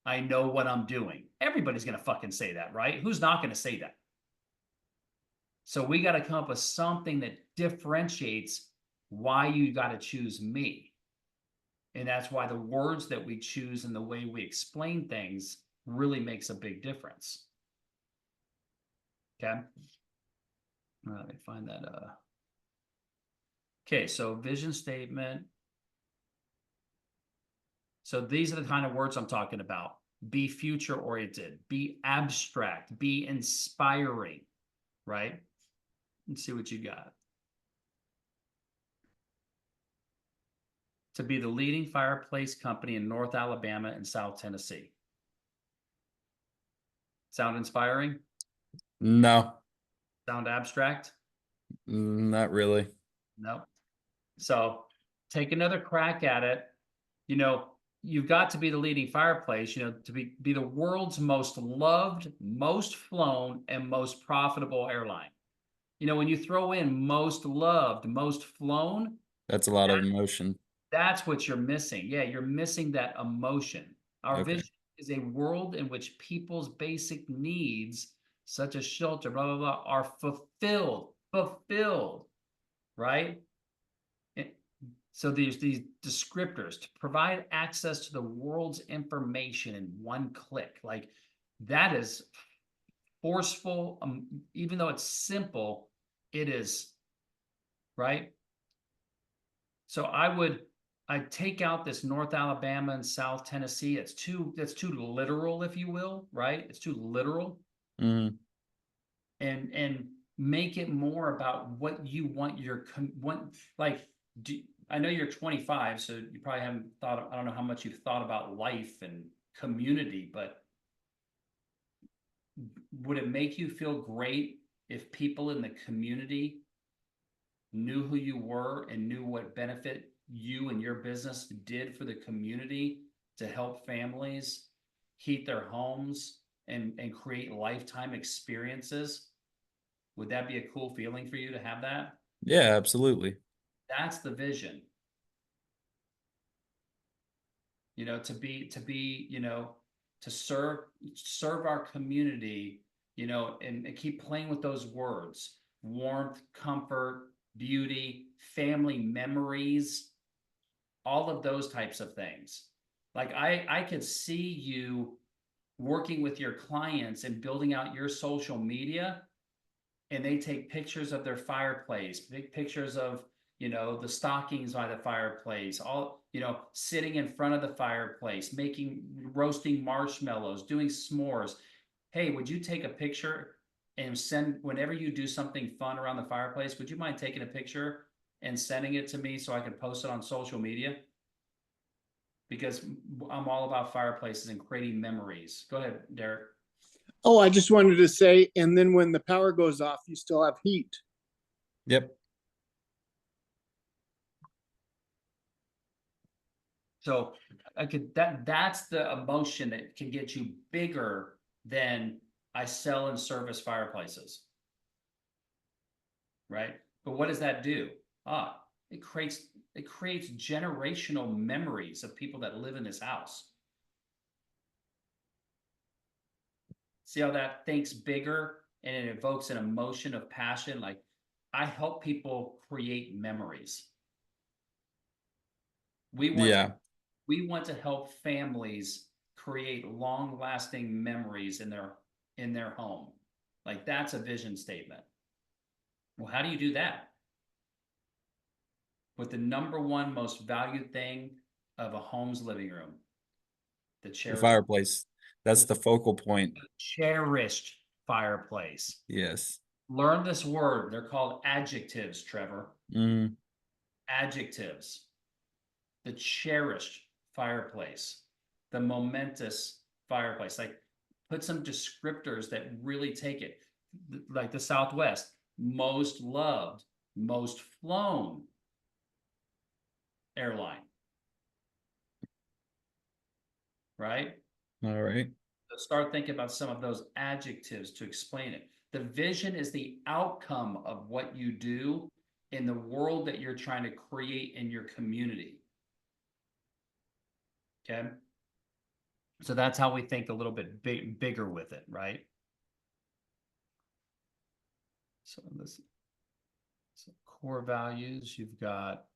I know what I'm doing. Everybody's going to fucking say that, right? Who's not going to say that? So we got to come up with something that differentiates why you got to choose me. And that's why the words that we choose and the way we explain things really makes a big difference. Okay. Let me find that. Okay, so vision statement. So these are the kind of words I'm talking about. Be future oriented, be abstract, be inspiring, right? Let's see what you got. To be the leading fireplace company in North Alabama and South Tennessee. Sound inspiring? No, Sound abstract? not really. No. So take another crack at it. You've got to be the leading fireplace, to be the world's most loved, most flown, and most profitable airline. When you throw in most loved, most flown, That's a lot of emotion. that's what you're missing. Yeah, you're missing that emotion. Our Okay. vision is a world in which people's basic needs, such as shelter, blah, blah, blah, are fulfilled, right? So there's these descriptors to provide access to the world's information in one click. Like that is forceful. Even though it's simple, it is, right? So I'd take out this North Alabama and South Tennessee. That's too literal, if you will, right? It's too literal. Mhm. And make it more about what you want like I know you're 25, so you probably haven't thought, I don't know how much you've thought about life and community, but would it make you feel great if people in the community knew who you were and knew what benefit you and your business did for the community to help families heat their homes and create lifetime experiences? Would that be a cool feeling for you to have that? Yeah, absolutely. That's the vision. You know, to be, you know, to serve our community, you know, and keep playing with those words: warmth, comfort, beauty, family memories, all of those types of things. Like I could see you working with your clients and building out your social media, and they take pictures of their fireplace, big pictures of, you know, the stockings by the fireplace, all, you know, sitting in front of the fireplace, roasting marshmallows, doing s'mores. Hey, would you take a picture and send, whenever you do something fun around the fireplace, would you mind taking a picture and sending it to me so I can post it on social media? Because I'm all about fireplaces and creating memories. Go ahead, Derek. Oh, I just wanted to say, and then when the power goes off, you still have heat. Yep. So that's the emotion that can get you bigger than I sell and service fireplaces. Right? But what does that do? It creates generational memories of people that live in this house. See how that thinks bigger and it evokes an emotion of passion? Like, I help people create memories. We want to help families create long-lasting memories in their home. Like, that's a vision statement. Well, how do you do that? With the number one most valued thing of a home's living room, the The fireplace. That's the focal point. cherished fireplace. Yes. Learn this word. They're called adjectives, Trevor. Mhm. Adjectives. The cherished fireplace, the momentous fireplace. Like, put some descriptors that really take it. Like the Southwest, most loved, most flown airline. Right? All right. So start thinking about some of those adjectives to explain it. The vision is the outcome of what you do in the world that you're trying to create in your community. Okay? So that's how we think a little bit bigger with it, right? So core values, you've got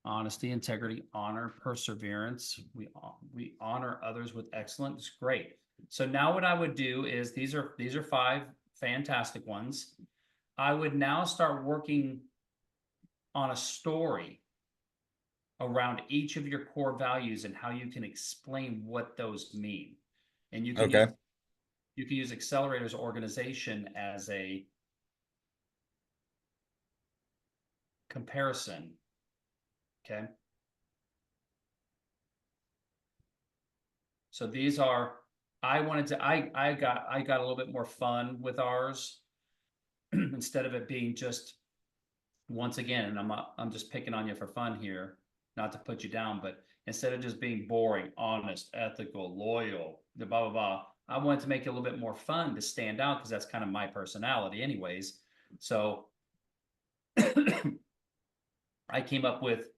honesty, integrity, honor, perseverance. We honor others with excellence. Great. So now what I would do is these are 5 fantastic ones. I would now start working on a story around each of your core values and how you can explain what those mean. And you can use Accelerator's organization as a comparison. Okay. So these are, I got a little bit more fun with ours instead of it being just, once again, and I'm just picking on you for fun here, not to put you down, but instead of just being boring, honest, ethical, loyal, the blah blah blah, I wanted to make it a little bit more fun to stand out because that's kind of my personality anyways. So I came up with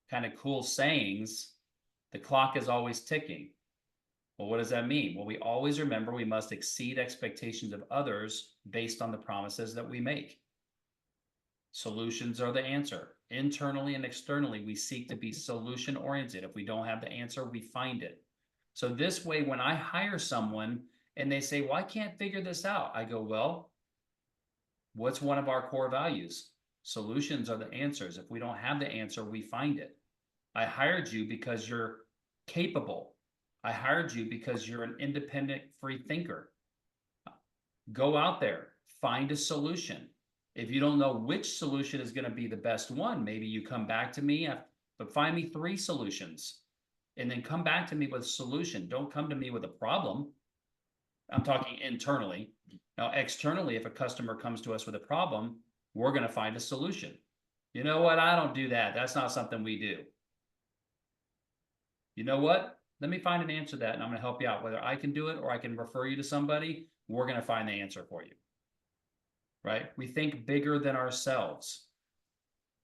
kind of cool sayings. The clock is always ticking. Well, what does that mean? Well, we always remember we must exceed expectations of others based on the promises that we make. Solutions are the answer. Internally and externally, we seek to be solution oriented. If we don't have the answer, we find it. So this way, when I hire someone and they say, well, I can't figure this out, I go, well, what's one of our core values? Solutions are the answers. If we don't have the answer, we find it. I hired you because you're capable. I hired you because you're an independent, free thinker. Go out there, find a solution. If you don't know which solution is going to be the best one, maybe you come back to me, but find me 3 solutions and then come back to me with a solution. Don't come to me with a problem. I'm talking internally. Now, externally, if a customer comes to us with a problem, we're going to find a solution. You know what? I don't do that. That's not something we do. You know what? Let me find an answer to that, and I'm going to help you out. Whether I can do it or I can refer you to somebody, we're going to find the answer for you. Right? We think bigger than ourselves.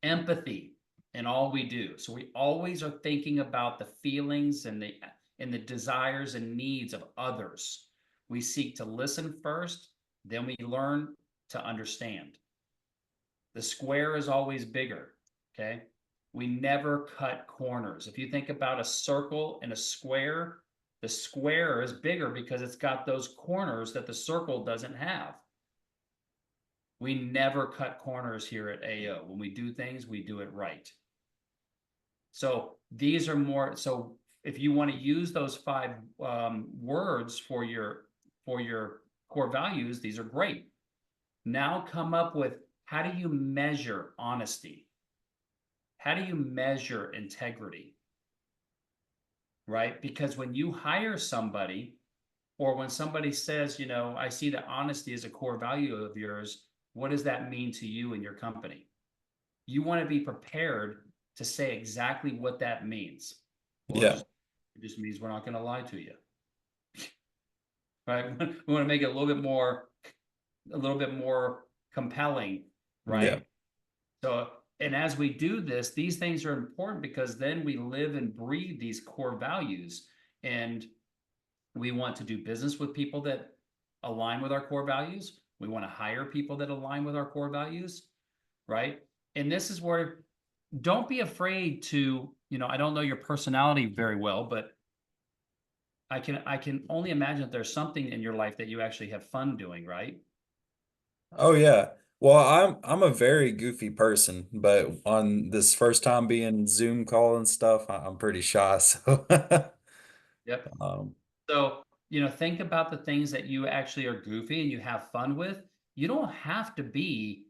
Empathy in all we do. So we always are thinking about the feelings and the desires and needs of others. We seek to listen first, then we learn to understand. The square is always bigger, okay? We never cut corners. If you think about a circle and a square, the square is bigger because it's got those corners that the circle doesn't have. We never cut corners here at AO. When we do things, we do it right. So these are more, so if you want to use those 5 words for your core values, these are great. Now come up with, how do you measure honesty? How do you measure integrity? Right? Because when you hire somebody, or when somebody says, you know, I see that honesty is a core value of yours, what does that mean to you and your company? You want to be prepared to say exactly what that means. Well, Yeah. it just means we're not going to lie to you. Right? We want to make it a little bit more compelling, right? Yeah. So, and as we do this, these things are important because then we live and breathe these core values, and we want to do business with people that align with our core values. We want to hire people that align with our core values, right? And this is where, don't be afraid to, you know, I don't know your personality very well, but I can only imagine that there's something in your life that you actually have fun doing, right? Oh yeah. Well, I'm a very goofy person, but on this first time being Zoom call and stuff, I'm pretty shy. So Yep. um, So, you know, think about the things that you actually are goofy and you have fun with. You don't have to be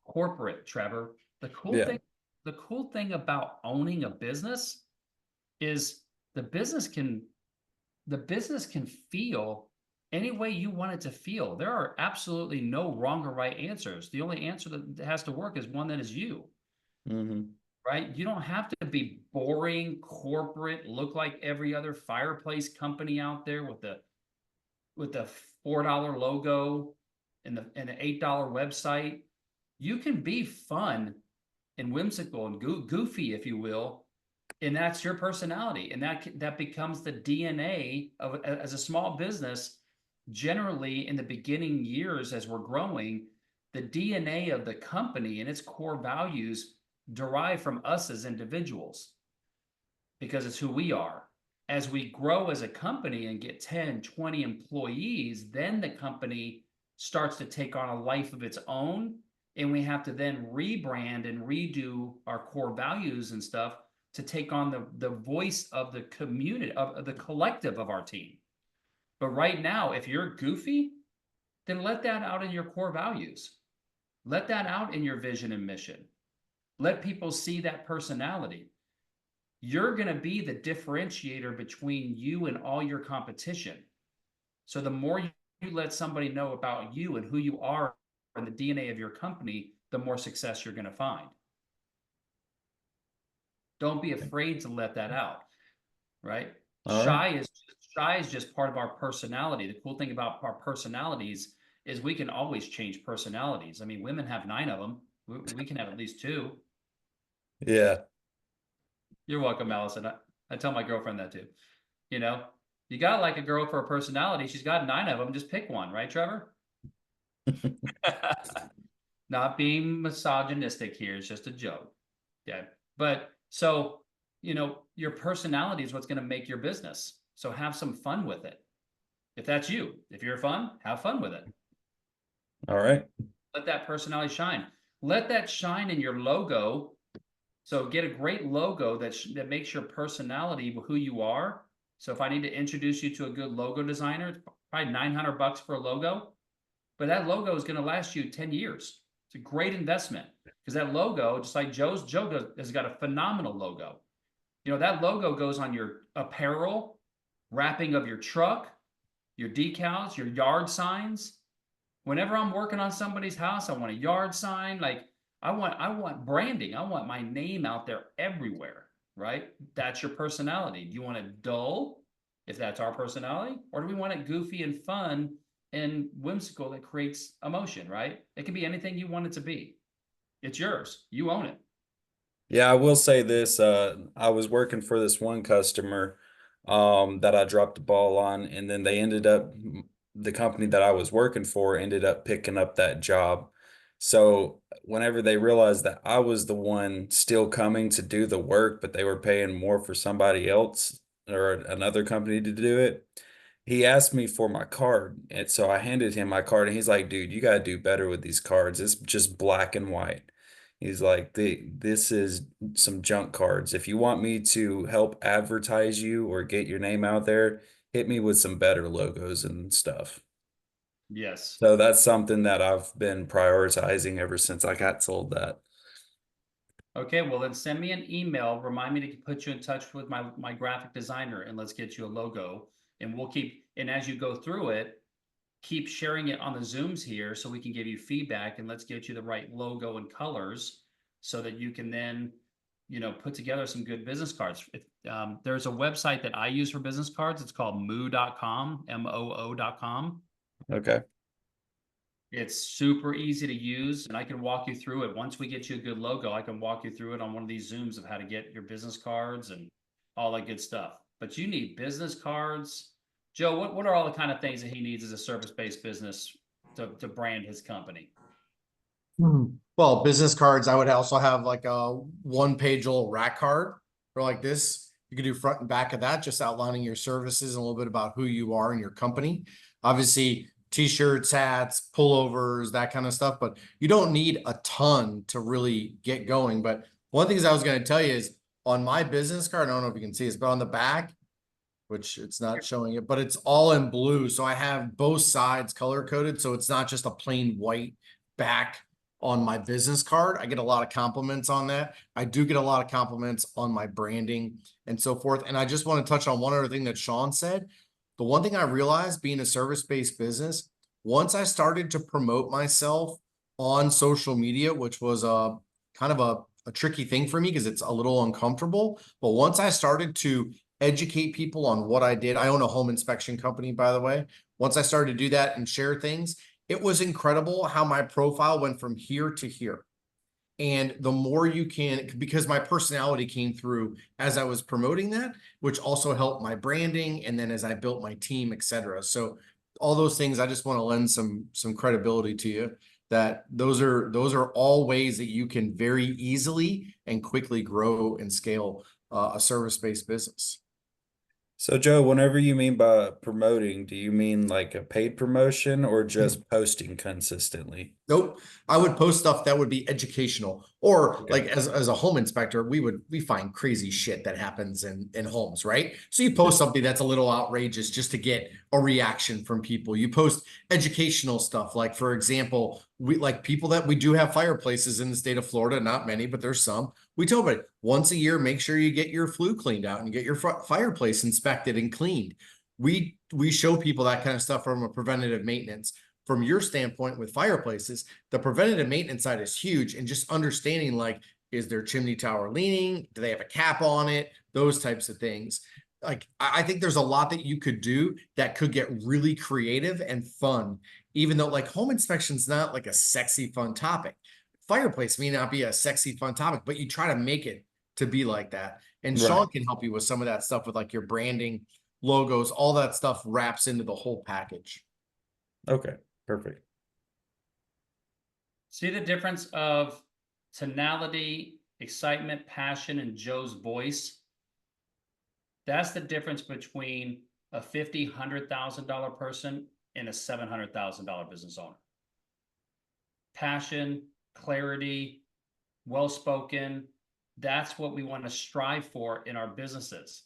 corporate, Trevor. yeah. The cool thing about owning a business is the business can feel any way you want it to feel. There are absolutely no wrong or right answers. The only answer that has to work is one that is you. Hmm. Right? You don't have to be boring, corporate, look like every other fireplace company out there with the $4 logo and the $8 website. You can be fun and whimsical and goofy, if you will, and that's your personality, and that becomes the DNA of, as a small business. Generally, in the beginning years, as we're growing, the DNA of the company and its core values derive from us as individuals because it's who we are. As we grow as a company and get 10, 20 employees, then the company starts to take on a life of its own. And we have to then rebrand and redo our core values and stuff to take on the voice of the community, of the collective of our team. But right now, if you're goofy, then let that out in your core values. Let that out in your vision and mission. Let people see that personality. You're going to be the differentiator between you and all your competition. So the more you let somebody know about you and who you are and the DNA of your company, the more success you're going to find. Don't be afraid to let that out, right? All right. Shy is just part of our personality. The cool thing about our personalities is we can always change personalities. I mean, women have 9 of them. We can have at least 2. Yeah. You're welcome, Allison. I tell my girlfriend that too. You know, you gotta like a girl for her personality. She's got 9 of them. Just pick one, right, Trevor? not being misogynistic here, it's just a joke. Yeah. But so, your personality is what's going to make your business. So have some fun with it. If that's you, if you're fun, have fun with it. All right. Let that personality shine. Let that shine in your logo. So get a great logo that makes your personality who you are. So if I need to introduce you to a good logo designer, it's probably $900 for a logo, but that logo is going to last you 10 years. It's a great investment because that logo, just like Joe has got a phenomenal logo. That logo goes on your apparel, wrapping of your truck, your decals, your yard signs. Whenever I'm working on somebody's house, I want a yard sign. Like I want branding. I want my name out there everywhere, right? That's your personality. Do you want it dull, if that's our personality, or do we want it goofy and fun and whimsical that creates emotion, right? It can be anything you want it to be. It's yours. You own it. Yeah, I will say this. I was working for this one customer that I dropped the ball on, and then the company that I was working for ended up picking up that job. So whenever they realized that I was the one still coming to do the work, but they were paying more for somebody else or another company to do it, he asked me for my card. And so I handed him my card, and he's like, dude, you got to do better with these cards. It's just black and white. He's like, this is some junk cards. If you want me to help advertise you or get your name out there, hit me with some better logos and stuff. Yes. So that's something that I've been prioritizing ever since I got told that. Okay, well then send me an email. Remind me to put you in touch with my graphic designer, and let's get you a logo. And and as you go through it, keep sharing it on the Zooms here so we can give you feedback, and let's get you the right logo and colors so that you can then, put together some good business cards. There's a website that I use for business cards. It's called moo.com, MOO.com. Okay. It's super easy to use, and I can walk you through it. Once we get you a good logo, I can walk you through it on one of these Zooms of how to get your business cards and all that good stuff. But you need business cards. Joe, what are all the kind of things that he needs as a service-based business to brand his company? Well, business cards, I would also have like a 1-page little rack card or like this. You could do front and back of that, just outlining your services and a little bit about who you are and your company. Obviously, t-shirts, hats, pullovers, that kind of stuff, but you don't need a ton to really get going. But one of the things I was going to tell you is on my business card, I don't know if you can see this, but on the back, which it's not showing it, but it's all in blue. So I have both sides color coded. So it's not just a plain white back on my business card. I get a lot of compliments on that. I do get a lot of compliments on my branding and so forth. And I just want to touch on one other thing that Sean said. The one thing I realized being a service-based business, once I started to promote myself on social media, which was a kind of a tricky thing for me because it's a little uncomfortable. But once I started to educate people on what I did, I own a home inspection company, by the way. Once I started to do that and share things, it was incredible how my profile went from here to here. And the more you can, because my personality came through as I was promoting that, which also helped my branding. And then as I built my team, etc. So all those things, I just want to lend some credibility to you that those are all ways that you can very easily and quickly grow and scale a service-based business. So Joe, whenever you mean by promoting, do you mean like a paid promotion or just posting consistently? Nope. I would post stuff that would be educational, or Okay. like as a home inspector, we find crazy shit that happens in homes, right? So you post something that's a little outrageous just to get a reaction from people. You post educational stuff, like for example, we like people that we do have fireplaces in the state of Florida, not many, but there's some. We tell everybody once a year, make sure you get your flue cleaned out and get your fireplace inspected and cleaned. We show people that kind of stuff from a preventative maintenance. From your standpoint with fireplaces, the preventative maintenance side is huge, and just understanding like, is their chimney tower leaning? Do they have a cap on it? Those types of things. Like, I think there's a lot that you could do that could get really creative and fun, even though like home inspection is not like a sexy, fun topic. Fireplace may not be a sexy, fun topic, but you try to make it to be like that. And Right. Sean can help you with some of that stuff with like your branding, logos, all that stuff wraps into the whole package. Okay, perfect. See the difference of tonality, excitement, passion, and Joe's voice? That's the difference between a $50,000, $100,000 person and a $700,000 business owner. Passion, clarity, well-spoken. That's what we want to strive for in our businesses.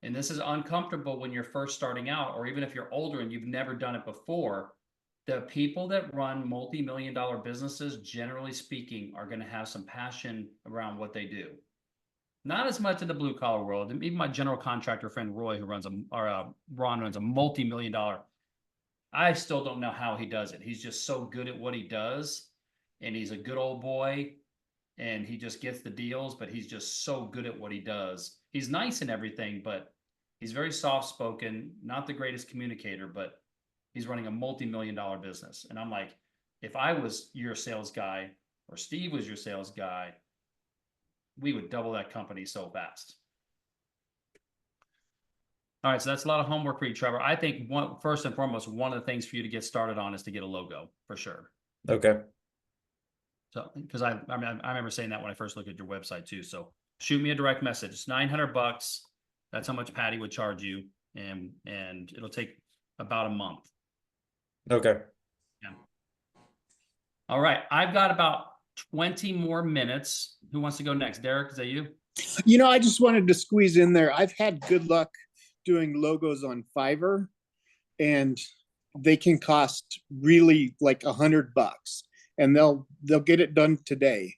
And this is uncomfortable when you're first starting out, or even if you're older and you've never done it before. The people that run multi-million-dollar businesses, generally speaking, are going to have some passion around what they do. Not as much in the blue collar world. And even my general contractor friend Roy, who runs Ron runs a multi-million-dollar. I still don't know how he does it. He's just so good at what he does, and he's a good old boy, and he just gets the deals. But he's just so good at what he does. He's nice and everything, but he's very soft-spoken. Not the greatest communicator, but he's running a multi-million-dollar business. And I'm like, if I was your sales guy or Steve was your sales guy, we would double that company so fast. All right, so that's a lot of homework for you, Trevor. I think first and foremost, one of the things for you to get started on is to get a logo for sure. Okay. So, because I remember saying that when I first looked at your website too. So shoot me a direct message. It's $900. That's how much Patty would charge you, and it'll take about a month. Okay. Yeah. All right, I've got about 20 more minutes. Who wants to go next? Derek, is that you? You know, I just wanted to squeeze in there. I've had good luck doing logos on Fiverr, and they can cost really like $100, and they'll get it done today.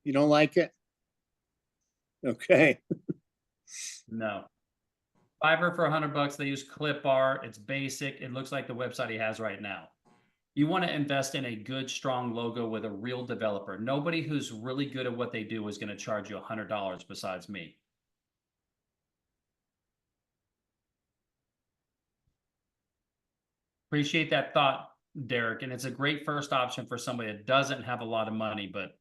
You don't like it? Okay. No. Fiverr for $100. They use clip art. It's basic. It looks like the website he has right now. You want to invest in a good, strong logo with a real developer. Nobody who's really good at what they do is going to charge you $100 besides me. Appreciate that thought, Derek. And it's a great first option for somebody that doesn't have a lot of money, but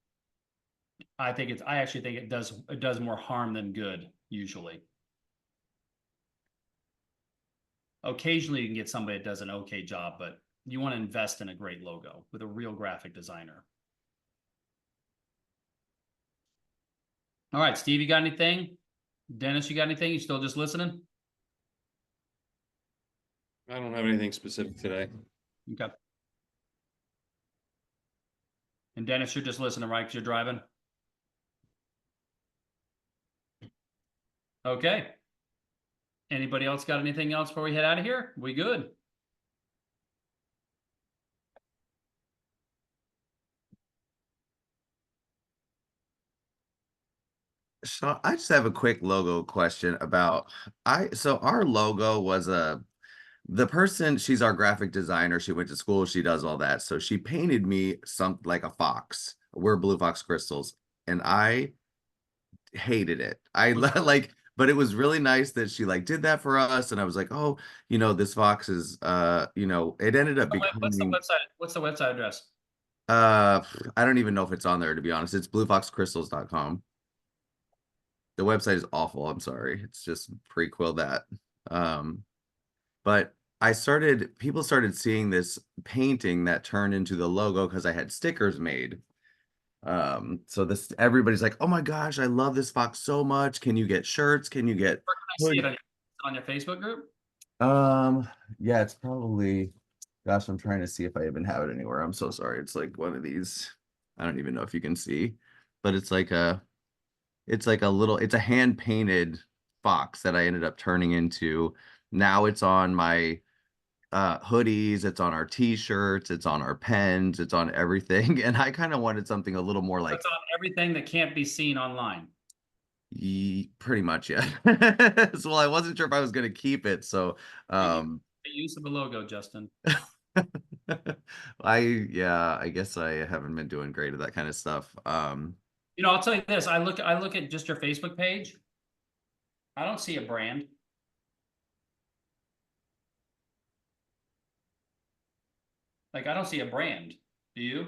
I actually think it does more harm than good usually. Occasionally you can get somebody that does an okay job, but you want to invest in a great logo with a real graphic designer. All right, Steve, you got anything? Dennis, you got anything? You still just listening? I don't have anything specific today. Okay. And Dennis, you're just listening, right? Because you're driving? Okay. Anybody else got anything else before we head out of here? We good? So I just have a quick logo question about so our logo was the person, she's our graphic designer, she went to school, she does all that. So she painted me something like a fox. We're Blue Fox Crystals, and I hated it. I like, but it was really nice that she like did that for us, and I was like, oh, you know, this fox is you know, it ended up becoming What's the website address? I don't even know if it's on there, to be honest. It's bluefoxcrystals.com. The website is awful. I'm sorry. It's just prequel that. But people started seeing this painting that turned into the logo because I had stickers made. So everybody's like, oh my gosh, I love this fox so much. Can you get shirts? Can you get Where can I see it on your Facebook group? Yeah, it's probably, gosh, I'm trying to see if I even have it anywhere. I'm so sorry. It's like one of these. I don't even know if you can see, but it's like a hand painted fox that I ended up turning into. Now it's on my hoodies, it's on our t-shirts, it's on our pens, it's on everything. And I kind of wanted something a little more like it's on everything that can't be seen online. Pretty much, yeah. So, well, I wasn't sure if I was going to keep it, so The use of a logo, Justin. I guess I haven't been doing great at that kind of stuff. You know, I'll tell you this. I look at just your Facebook page. I don't see a brand. Like, I don't see a brand. Do you?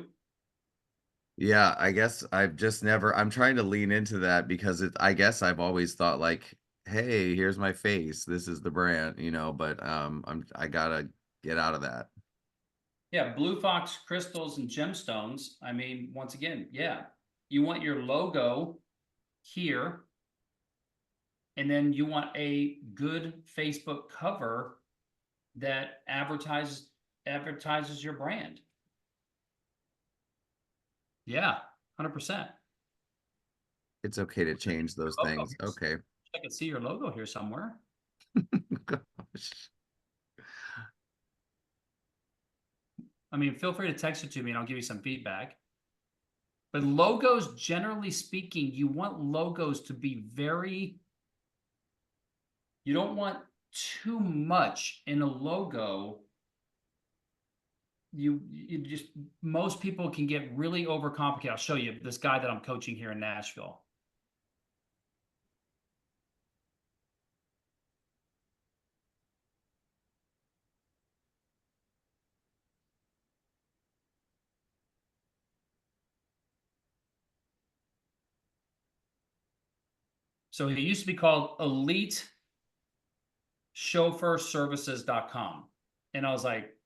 Yeah, I guess I'm trying to lean into that because I guess I've always thought like, hey, here's my face. This is the brand, you know, but I gotta get out of that. Yeah, Blue Fox crystals and gemstones. I mean, once again, yeah, you want your logo here. And then you want a good Facebook cover that advertises your brand. Yeah, 100%. It's okay to change those Logo. things. Okay. I can see your logo here somewhere. Gosh. I mean, feel free to text it to me and I'll give you some feedback. But logos, generally speaking, you want logos to be you don't want too much in a logo. You just, most people can get really overcomplicated. I'll show you this guy that I'm coaching here in Nashville. So he used to be called EliteChauffeurServices.com. And I was like,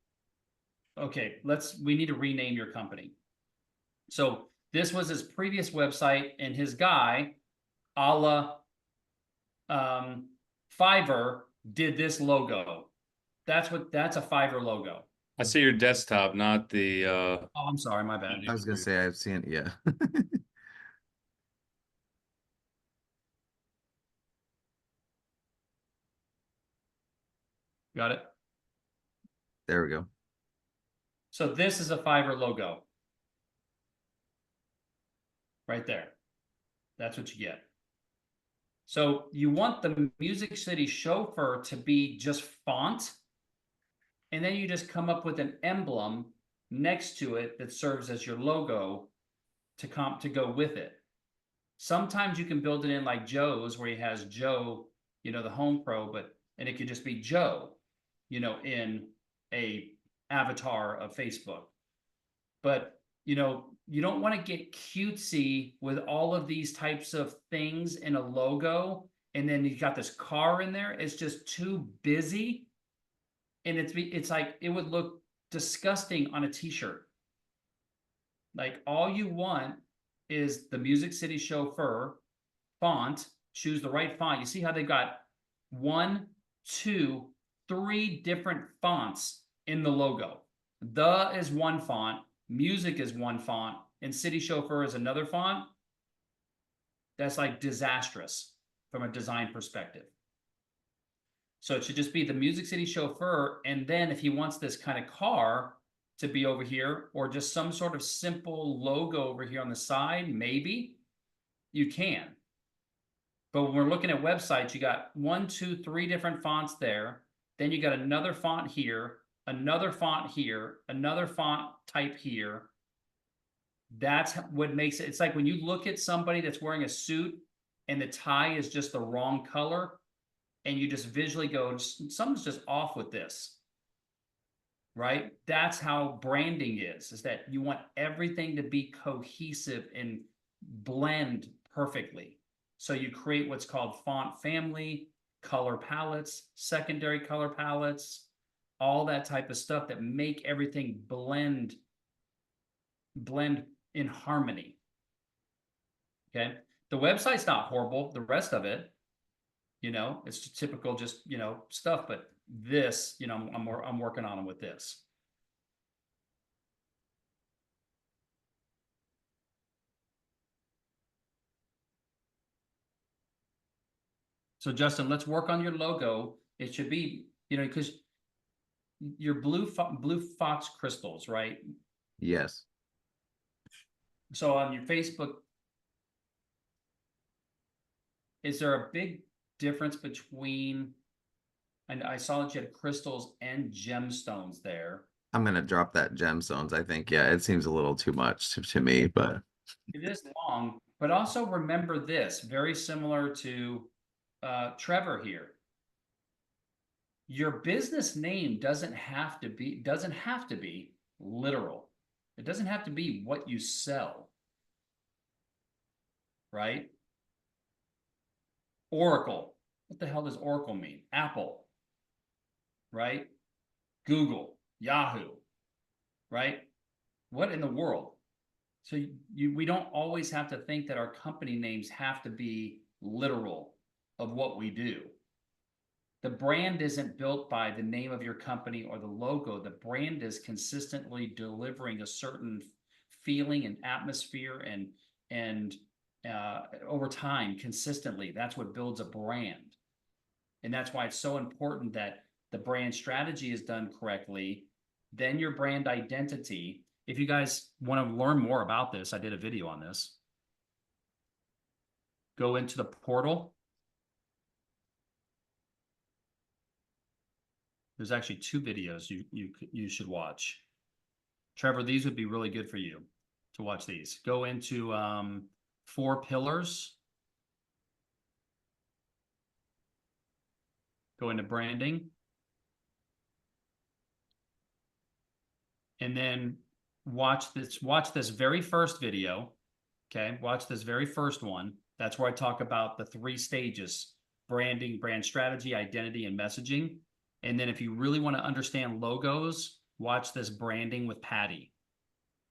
okay, we need to rename your company. So this was his previous website, and his guy, a la Fiverr, did this logo. That's a Fiverr logo. I see your desktop, not the, Oh, I'm sorry, my bad. I was gonna say I've seen, yeah. Got it? There we go. So this is a Fiverr logo. Right there. That's what you get. So you want the Music City Chauffeur to be just font, and then you just come up with an emblem next to it that serves as your logo to go with it. Sometimes you can build it in like Joe's, where he has Joe, the Home Pro, and it could just be Joe, in a avatar of Facebook. But you don't want to get cutesy with all of these types of things in a logo, and then you got this car in there. It's just too busy, and it's like it would look disgusting on a t-shirt. Like, all you want is the Music City Chauffeur font. Choose the right font. You see how they've got 1, 2, 3 different fonts in the logo. The is one font, Music is one font, and City Chauffeur is another font. That's like disastrous from a design perspective. So it should just be the Music City Chauffeur, and then if he wants this kind of car to be over here, or just some sort of simple logo over here on the side, maybe you can. But when we're looking at websites, you got 1, 2, 3 different fonts there. Then you got another font here, another font here, another font type here. That's what makes it. It's like when you look at somebody that's wearing a suit and the tie is just the wrong color, and you just visually go, something's just off with this. Right? That's how branding is that you want everything to be cohesive and blend perfectly. So you create what's called font family, color palettes, secondary color palettes, all that type of stuff that make everything blend in harmony. Okay. The website's not horrible. The rest of it, it's typical, just, stuff, but this, I'm working on them with this. So Justin, let's work on your logo. It should be, because your blue Fox crystals, right? Yes. So on your Facebook, is there a big difference between, and I saw that you had crystals and gemstones there. I'm gonna drop that gemstones. I think, yeah, it seems a little too much to me, but It is long, but also remember this, very similar to Trevor here. Your business name doesn't have to be literal. It doesn't have to be what you sell. Right? Oracle. What the hell does Oracle mean? Apple. Right? Google, Yahoo. right? What in the world? So we don't always have to think that our company names have to be literal of what we do. The brand isn't built by the name of your company or the logo. The brand is consistently delivering a certain feeling and atmosphere and over time, consistently. That's what builds a brand. And that's why it's so important that the brand strategy is done correctly. Then your brand identity. If you guys want to learn more about this, I did a video on this. Go into the portal. There's actually 2 videos you should watch. Trevor, these would be really good for you to watch these. Go into 4 pillars. Go into branding. And then watch this very first video. Okay, watch this very first one. That's where I talk about the 3 stages: branding, brand strategy, identity, and messaging. And then if you really want to understand logos, watch this branding with Patty.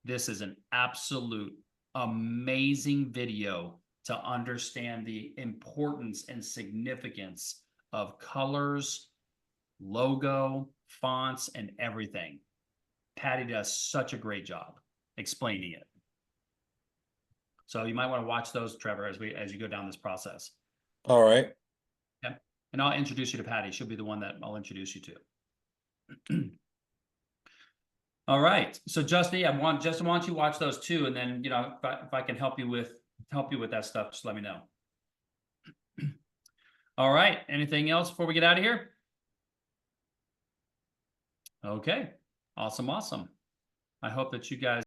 This is an absolute amazing video to understand the importance and significance of colors, logo, fonts, and everything. Patty does such a great job explaining it. So you might want to watch those, Trevor, as you go down this process. All right. Okay. And I'll introduce you to Patty. She'll be the one that I'll introduce you to. All right. So Justin, I want you to watch those 2, and then if I can help you with that stuff, just let me know. All right. Anything else before we get out of here? Okay. Awesome. I hope that you guys